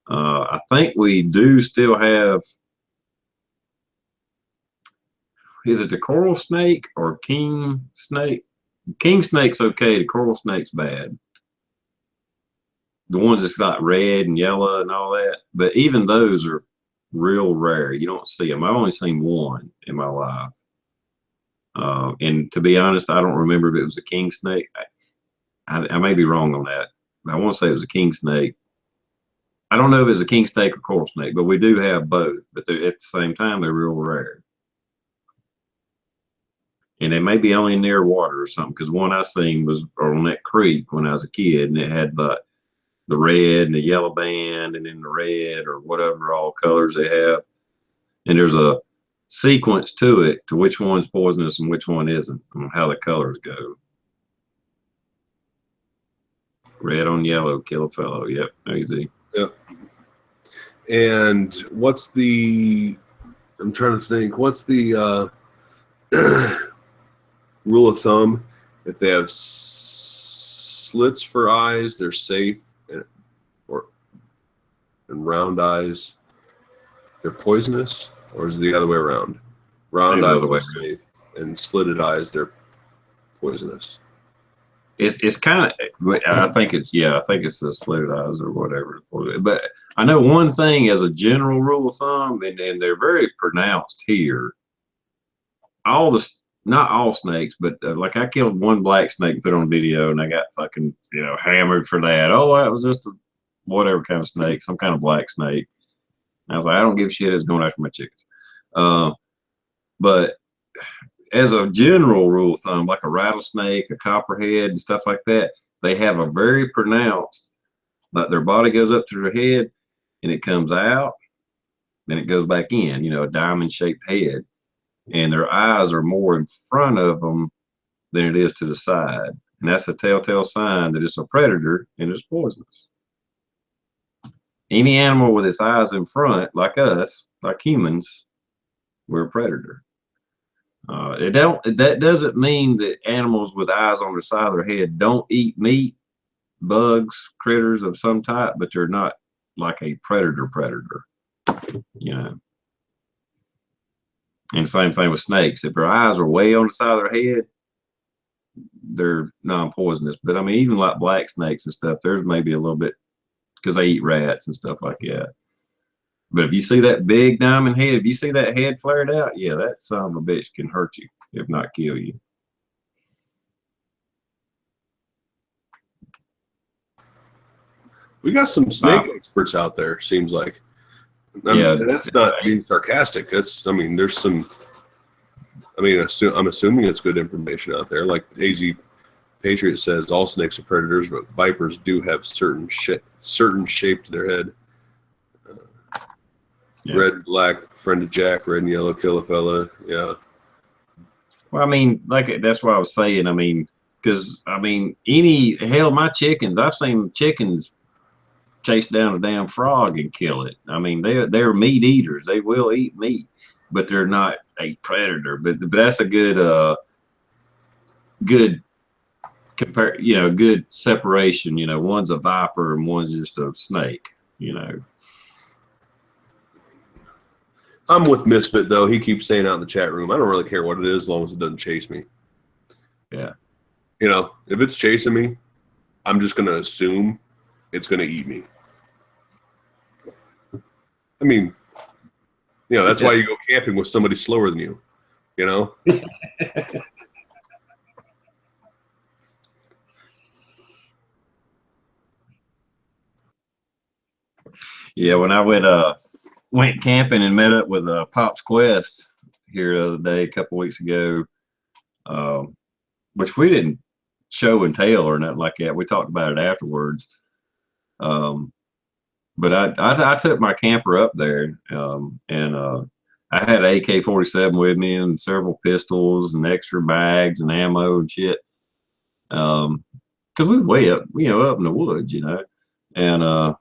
I think we do still have, is it the coral snake or king snake? King snake's okay, the coral snake's bad. The ones that's got red and yellow and all that, but even those are real rare. You don't see them. I've only seen one in my life. And to be honest, I don't remember if it was a king snake. I may be wrong on that. I want to say it was a king snake. I don't know if it's a king snake or coral snake, but we do have both. But at the same time, they're real rare. And they may be only near water or something, because one I seen was on that creek when I was a kid, and it had the red and the yellow band and then the red or whatever all colors they have. And there's a sequence to it, to which one's poisonous and which one isn't, and how the colors go. Red on yellow, kill a fellow. Yep, easy. Yep. And I'm trying to think, what's the rule of thumb? If they have slits for eyes, they're safe, and round eyes, they're poisonous, or is it the other way around? Round eyes are safe, and slitted eyes, they're poisonous. It's kind of, I think it's the slitted eyes or whatever. But I know one thing as a general rule of thumb, and they're very pronounced here. Not all snakes, but like I killed one black snake and put on video, and I got fucking hammered for that. Oh, that was just a whatever kind of snake, some kind of black snake. And I was like, I don't give a shit. It's going after my chickens. But as a general rule of thumb, like a rattlesnake, a copperhead, and stuff like that, they have a very pronounced, like their body goes up to their head and it comes out, then it goes back in, a diamond-shaped head. And their eyes are more in front of them than it is to the side. And that's a telltale sign that it's a predator and it's poisonous. Any animal with its eyes in front, like us, like humans, we're a predator. That doesn't mean that animals with eyes on the side of their head don't eat meat, bugs, critters of some type, but they're not like a predator. And same thing with snakes. If their eyes are way on the side of their head, they're non-poisonous. But I mean, even like black snakes and stuff, there's maybe a little bit, because they eat rats and stuff like that. But if you see that big diamond head, if you see that head flared out, yeah, that son of a bitch can hurt you, if not kill you. We got some snake experts out there, seems like. That's not being sarcastic. There's some. I'm assuming it's good information out there. Like AZ Patriot says, all snakes are predators, but vipers do have certain shape to their head. Red, black, friend of Jack, red and yellow, kill a fella. Yeah. Well, I mean, that's what I was saying. Because my chickens, I've seen chickens chase down a damn frog and kill it. I mean, they're meat eaters. They will eat meat, but they're not a predator. But that's a good compare. Good separation. One's a viper and one's just a snake. I'm with Misfit though. He keeps saying out in the chat room, I don't really care what it is as long as it doesn't chase me. Yeah. If it's chasing me, I'm just going to assume it's going to eat me. I mean, that's why you go camping with somebody slower than you, Yeah, when I went camping and met up with Pop's Quest here the other day, a couple weeks ago, which we didn't show and tell or nothing like that. We talked about it afterwards. But I took my camper up there, and I had an AK-47 with me and several pistols and extra bags and ammo and shit. Because we were way up, up in the woods, and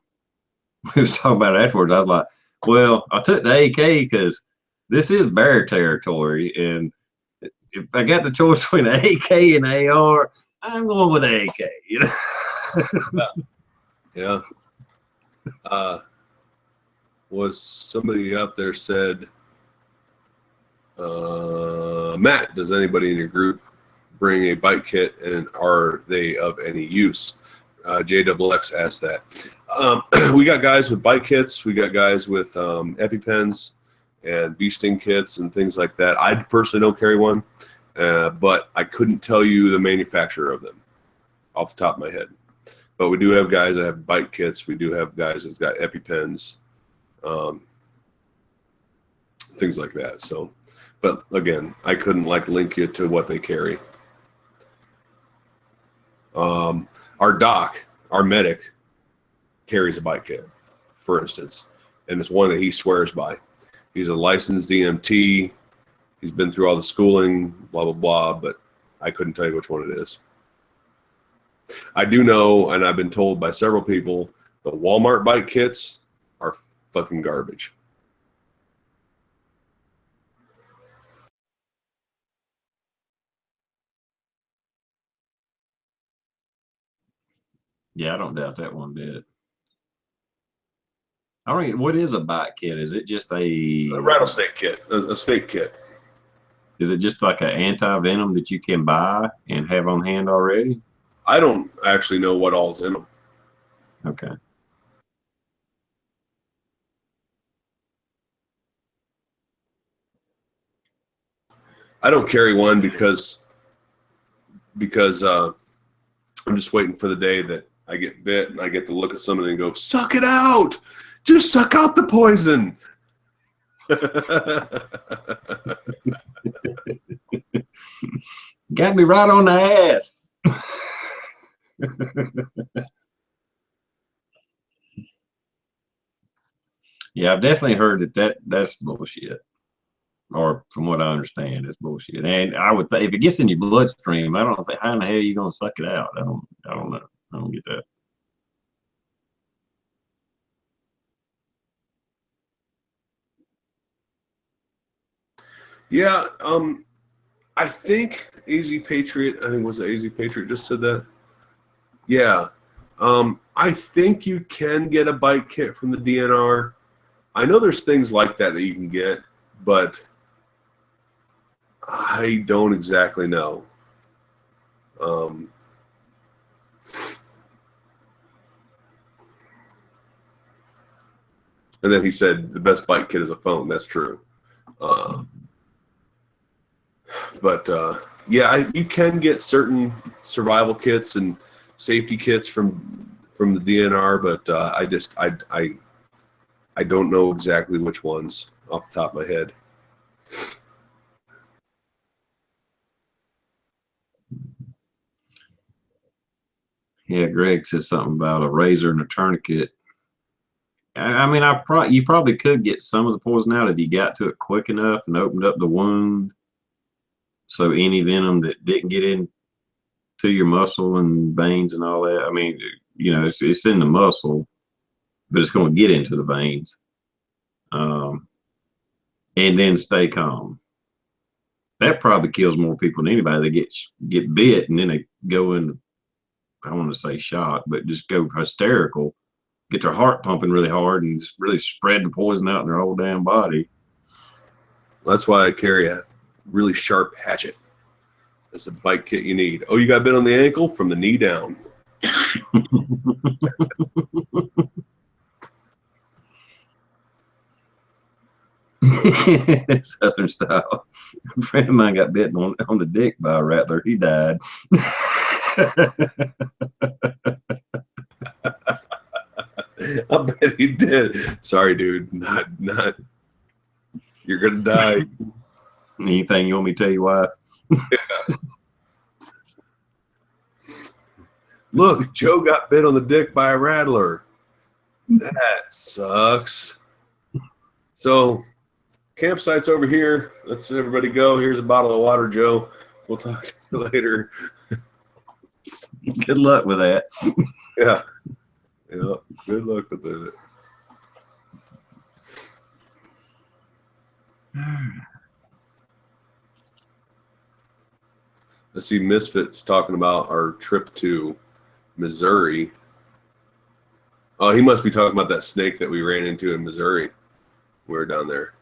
we was talking about it afterwards. I was like, well, I took the AK because this is bear territory, and if I got the choice between an AK and an AR, I'm going with an AK. Yeah. Was somebody out there said, Matt, does anybody in your group bring a bite kit, and are they of any use? JXX asked that. We got guys with bite kits. We got guys with EpiPens and bee sting kits and things like that. I personally don't carry one, but I couldn't tell you the manufacturer of them off the top of my head. But we do have guys that have bite kits. We do have guys that's got EpiPens, things like that. So, but again, I couldn't link you to what they carry. Our doc, our medic, carries a bite kit, for instance, and it's one that he swears by. He's a licensed EMT. He's been through all the schooling, blah, blah, blah, but I couldn't tell you which one it is. I do know, and I've been told by several people, the Walmart bite kits are fucking garbage. Yeah, I don't doubt that one bit. I mean, what is a bite kit? Is it just a rattlesnake kit, a snake kit? Is it just like an anti-venom that you can buy and have on hand already? I don't actually know what all's in them. Okay. I don't carry one because I'm just waiting for the day that I get bit and I get to look at somebody and go, suck it out. Just suck out the poison. Got me right on the ass. Yeah, I've definitely heard that's bullshit. Or from what I understand, it's bullshit. And I would think if it gets in your bloodstream, I don't think how in the hell are you gonna suck it out? I don't know. I don't get that. Yeah, I think AZ Patriot, was it AZ Patriot just said that? Yeah. I think you can get a bite kit from the DNR. I know there's things like that you can get, but I don't exactly know. And then he said the best bite kit is a phone. That's true. But yeah, you can get certain survival kits and safety kits from the DNR, but I don't know exactly which ones off the top of my head. Yeah, Greg says something about a razor and a tourniquet. I mean, you probably could get some of the poison out if you got to it quick enough and opened up the wound. So any venom that didn't get into your muscle and veins and all that, I mean, it's in the muscle. but it's going to get into the veins. And then stay calm. That probably kills more people than anybody. They get bit and then they go in, I don't want to say shock, but just go hysterical, get their heart pumping really hard and just really spread the poison out in their whole damn body. That's why I carry a really sharp hatchet. That's the bite kit you need. Oh, you got bit on the ankle? From the knee down. Southern style. A friend of mine got bitten on the dick by a rattler. He died. I bet he did. Sorry, dude. Not. You're gonna die. Anything you want me to tell your wife? Yeah. Look, Joe got bit on the dick by a rattler. That sucks. So, campsite's over here. Let's everybody go. Here's a bottle of water, Joe. We'll talk to you later. Good luck with that. Yeah. Yeah. Good luck with it. I see Misfits talking about our trip to Missouri. Oh, he must be talking about that snake that we ran into in Missouri. We were down there.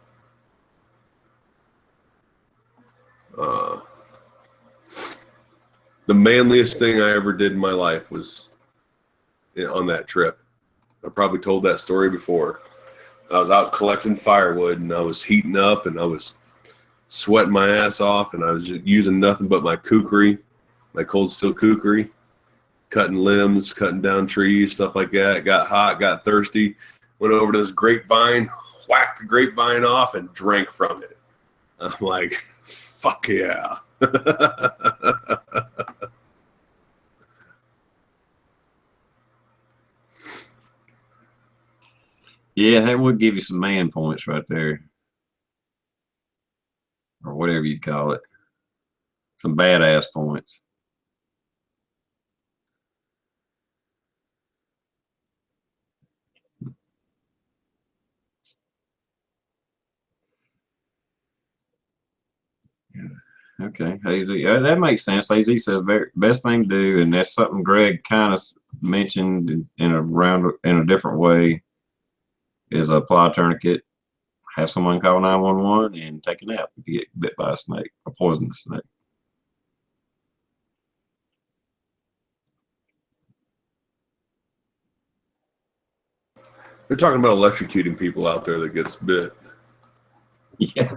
The manliest thing I ever did in my life was on that trip. I probably told that story before. I was out collecting firewood and I was heating up and I was sweating my ass off and I was just using nothing but my kukri, my cold steel kukri, cutting limbs, cutting down trees, stuff like that. Got hot, got thirsty, went over to this grapevine, whacked the grapevine off and drank from it. I'm like, fuck yeah. Yeah, that would give you some man points right there. Or whatever you call it. Some badass points. Okay, Hazy. That makes sense. Hazy says best thing to do, and that's something Greg kind of mentioned in a different way, is apply a tourniquet, have someone call 911, and take a nap if you get bit by a snake, a poisonous snake. They're talking about electrocuting people out there that gets bit. Yeah.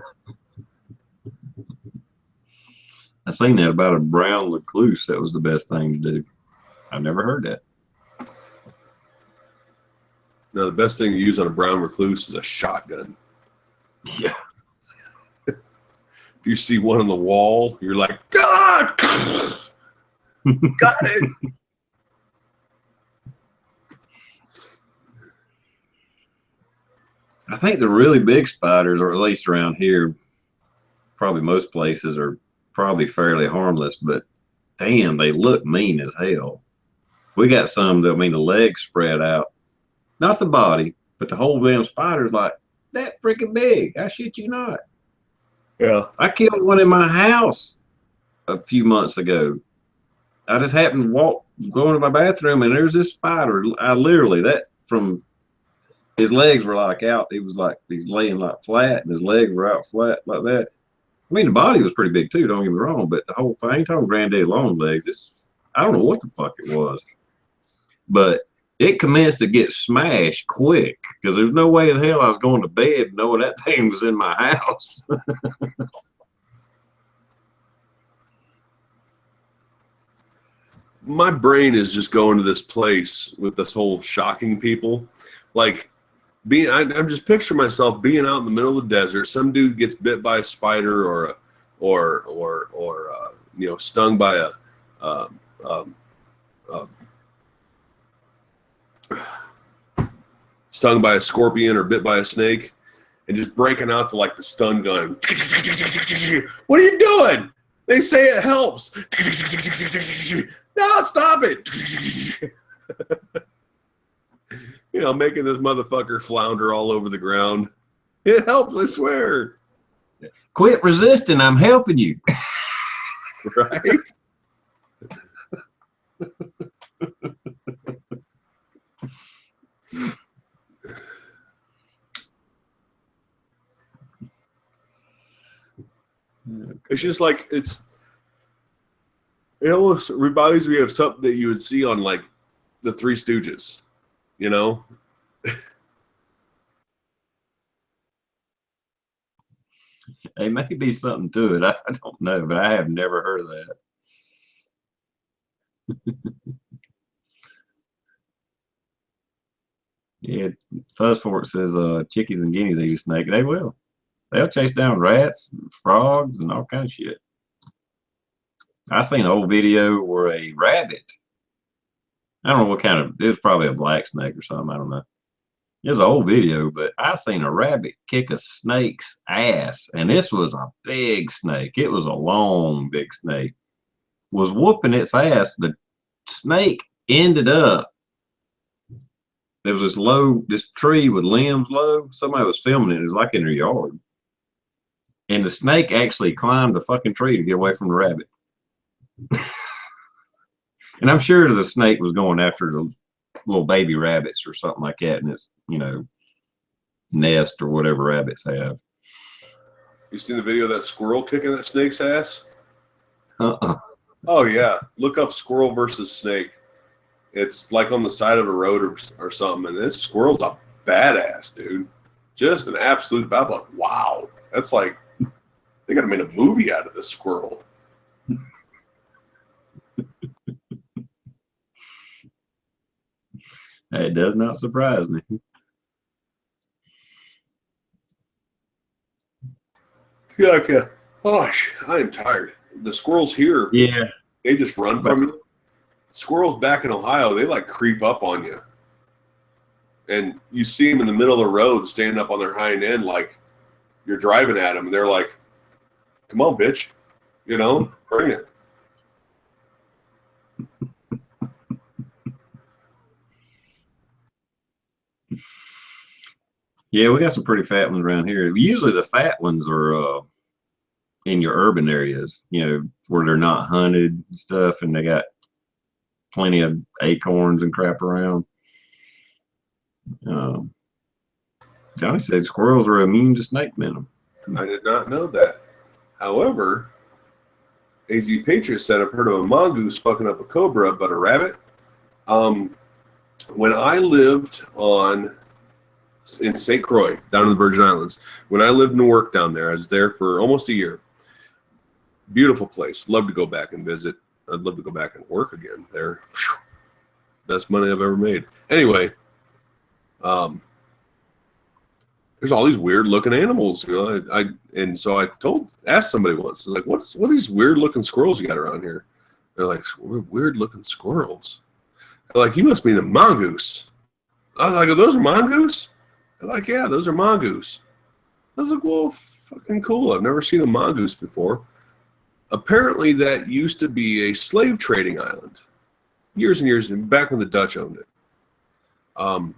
I seen that about a brown recluse. That was the best thing to do. I never heard that. No, the best thing to use on a brown recluse is a shotgun. Yeah. You see one on the wall, you're like, God! Got it! I think the really big spiders, or at least around here, probably most places, are probably fairly harmless, but damn, they look mean as hell. We got some that, I mean, the legs spread out, not the body, but the whole damn spider's like that freaking big. I shit you not. Yeah. I killed one in my house a few months ago. I just happened to go into my bathroom, and there's this spider. I literally, that from his legs were like out. He was like, he's laying like flat, and his legs were out flat like that. I mean, the body was pretty big too, don't get me wrong, but the whole thing, I ain't talking granddaddy long legs. I don't know what the fuck it was. But it commenced to get smashed quick, because there's no way in hell I was going to bed knowing that thing was in my house. My brain is just going to this place with this whole shocking people. Like, I'm just picturing myself being out in the middle of the desert. Some dude gets bit by a spider or stung by a scorpion or bit by a snake, and just breaking out to like the stun gun. What are you doing? They say it helps. No, stop it. You know, making this motherfucker flounder all over the ground. It helps, I swear. Quit resisting. I'm helping you. Right? It's just like it almost reminds me of something that you would see on like the Three Stooges, you know? There may be something to it. I don't know, but I have never heard of that. Yeah, Fuzz Fork says chickies and guineas eat a snake. They will. They'll chase down rats, frogs, and all kinds of shit. I seen an old video where a rabbit, I don't know what kind of, it was probably a black snake or something, I don't know. It was an old video, but I seen a rabbit kick a snake's ass, and this was a big snake. It was a long, big snake. Was whooping its ass. The snake ended up, there was this tree with limbs low. Somebody was filming it. It was like in their yard. And the snake actually climbed the fucking tree to get away from the rabbit. And I'm sure the snake was going after those little baby rabbits or something like that in its, you know, nest or whatever rabbits have. You seen the video of that squirrel kicking that snake's ass? Uh-uh. Oh, yeah. Look up squirrel versus snake. It's like on the side of a road or something, and this squirrel's a badass, dude. Just an absolute bad luck. Wow. That's like, they got to make a movie out of this squirrel. It does not surprise me. Yeah, okay. Gosh, I am tired. The squirrels here, Yeah. they just run from you. Squirrels back in Ohio, they like creep up on you. And you see them in the middle of the road standing up on their hind end like you're driving at them. And they're like, come on, bitch. You know, bring it. Yeah, we got some pretty fat ones around here. Usually the fat ones are in your urban areas, you know, where they're not hunted and stuff, and they got plenty of acorns and crap around. Johnny said squirrels are immune to snake venom. I did not know that. However, AZ Patriot said, I've heard of a mongoose fucking up a cobra, but a rabbit? When I lived in St. Croix, down in the Virgin Islands, when I lived and worked down there, I was there for almost a year. Beautiful place. Love to go back and visit. I'd love to go back and work again there. Best money I've ever made. Anyway, there's all these weird looking animals, you know. And so I asked somebody once, like, what are these weird looking squirrels you got around here? They're like, weird looking squirrels. They're like, you must mean a mongoose. I was like, those are mongoose? They're like, yeah, those are mongoose. I was like, well, fucking cool. I've never seen a mongoose before. Apparently, that used to be a slave trading island. Years and years, back when the Dutch owned it. And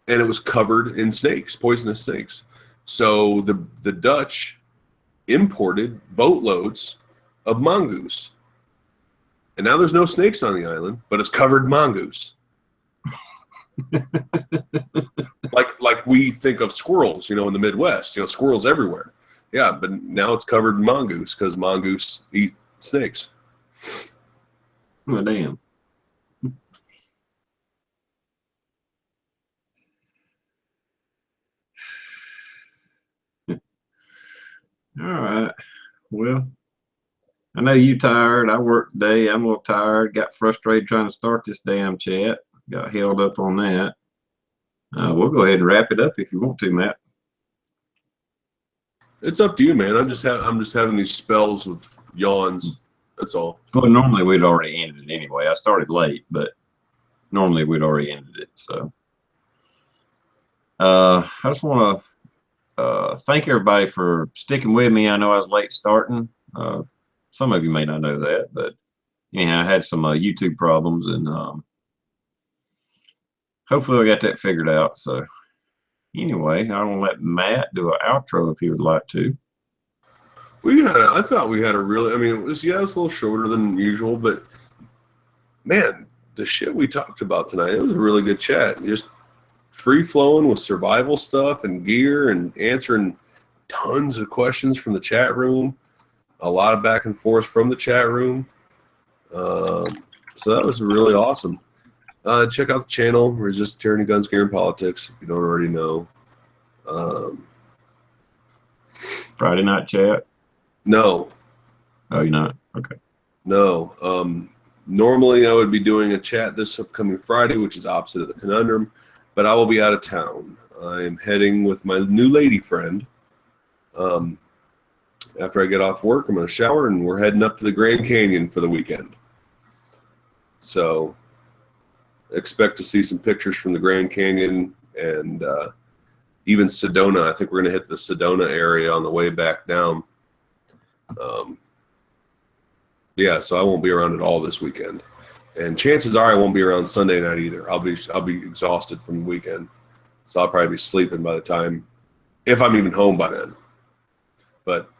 it was covered in snakes, poisonous snakes. So the Dutch imported boatloads of mongoose. And now there's no snakes on the island, but it's covered in mongoose. like we think of squirrels, you know, in the Midwest, you know, squirrels everywhere. Yeah, but now it's covered in mongoose because mongoose eat snakes. Oh, damn. All right. Well, I know you tired. I worked today. I'm a little tired. Got frustrated trying to start this damn chat. Got held up on that. We'll go ahead and wrap it up if you want to, Matt. It's up to you, man. I'm just having these spells of yawns. That's all. Well, normally we'd already ended it anyway. I started late, but normally we'd already ended it. So I just want to thank everybody for sticking with me. I know I was late starting. Some of you may not know that, but anyhow, I had some YouTube problems, and hopefully I got that figured out. So anyway, I'm gonna let Matt do an outro if he would like to. I thought we had a really, I mean, it was a little shorter than usual, but man, the shit we talked about tonight, it was a really good chat. Just free flowing with survival stuff and gear and answering tons of questions from the chat room. A lot of back and forth from the chat room. So that was really awesome. Check out the channel, Resist Tyranny, Guns, Gear, and Politics, if you don't already know. Friday night chat? No. Oh, you're not? Okay. No. Normally I would be doing a chat this upcoming Friday, which is opposite of the Conundrum, but I will be out of town. I am heading with my new lady friend. After I get off work, I'm going to shower, and we're heading up to the Grand Canyon for the weekend. So expect to see some pictures from the Grand Canyon and even Sedona. I think we're going to hit the Sedona area on the way back down. Yeah, so I won't be around at all this weekend, and chances are I won't be around Sunday night either. I'll be exhausted from the weekend, so I'll probably be sleeping by the time, if I'm even home by then. But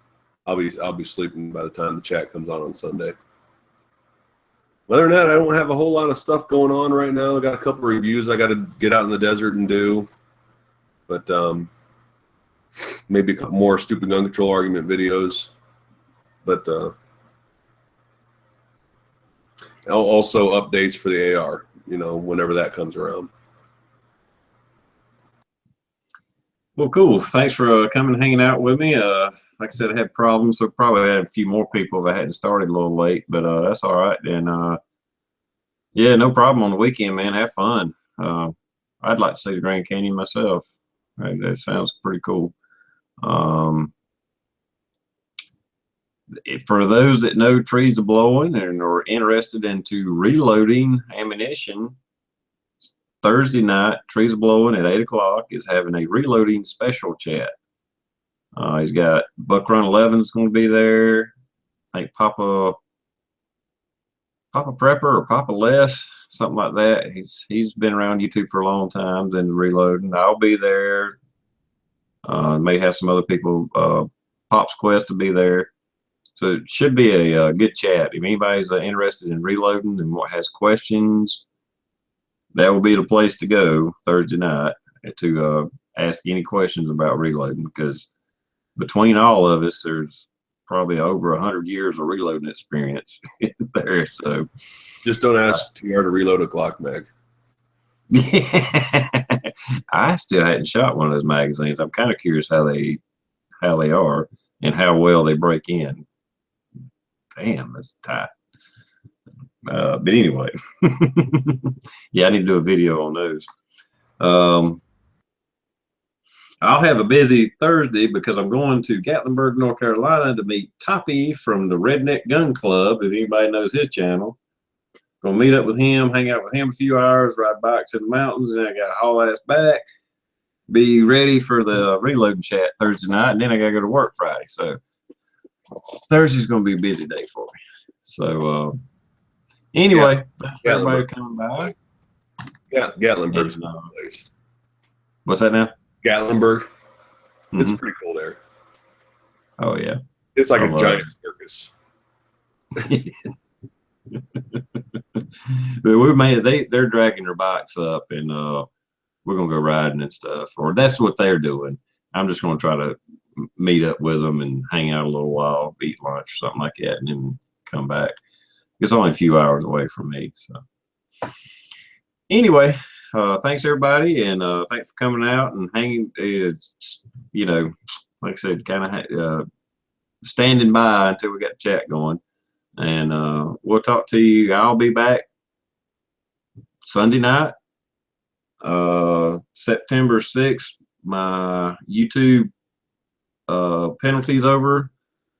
I'll be sleeping by the time the chat comes on Sunday. Other than that, I don't have a whole lot of stuff going on right now. I got a couple of reviews I got to get out in the desert and do, but maybe a couple more stupid gun control argument videos. But also updates for the AR, whenever that comes around. Well, cool. Thanks for coming and hanging out with me. Like I said, I had problems, so probably had a few more people if I hadn't started a little late, but that's all right. And yeah, no problem on the weekend, man. Have fun. I'd like to see the Grand Canyon myself. That sounds pretty cool. For those that know Trees of Blowing and are interested into reloading ammunition, Thursday night, Trees of Blowing at 8 o'clock is having a reloading special chat. He's got Buck Run 11 is going to be there. I think Papa Prepper or Papa Les, something like that. He's been around YouTube for a long time and reloading. I'll be there. May have some other people. Pop's Quest will be there. So it should be a good chat. If anybody's interested in reloading and has questions, that will be the place to go Thursday night to ask any questions about reloading, because between all of us, there's probably over 100 years of reloading experience there. So just don't ask TR to reload a Glock mag. I still hadn't shot one of those magazines. I'm kind of curious how they are and how well they break in. Damn, that's tight. But anyway, yeah, I need to do a video on those. I'll have a busy Thursday because I'm going to Gatlinburg, North Carolina to meet Toppy from the Redneck Gun Club, if anybody knows his channel. Gonna meet up with him, hang out with him a few hours, ride back to the mountains, and I gotta haul ass back, be ready for the reloading chat Thursday night, and then I gotta go to work Friday. So Thursday's gonna be a busy day for me. So anyway, thanks for everybody coming by. Yeah, Gatlinburg's a cool place. What's that now? Gatlinburg. It's pretty cool there. Oh yeah. It's like a giant circus. But they're dragging their bikes up, and we're gonna go riding and stuff, or that's what they're doing. I'm just gonna try to meet up with them and hang out a little while, eat lunch or something like that, and then come back. It's only a few hours away from me. So anyway, thanks everybody, and thanks for coming out and hanging. It's, like I said, kind of standing by until we got the chat going, and we'll talk to you. I'll be back Sunday night, September 6th. My YouTube penalty's over,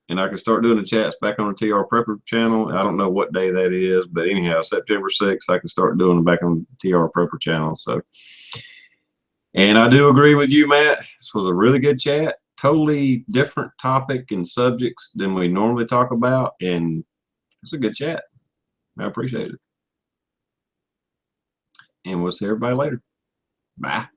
and I can start doing the chats back on the TR Prepper channel. I don't know what day that is, but anyhow, September 6th, I can start doing them back on the TR Prepper channel. So, and I do agree with you, Matt. This was a really good chat. Totally different topic and subjects than we normally talk about, and it's a good chat. I appreciate it. And we'll see everybody later. Bye.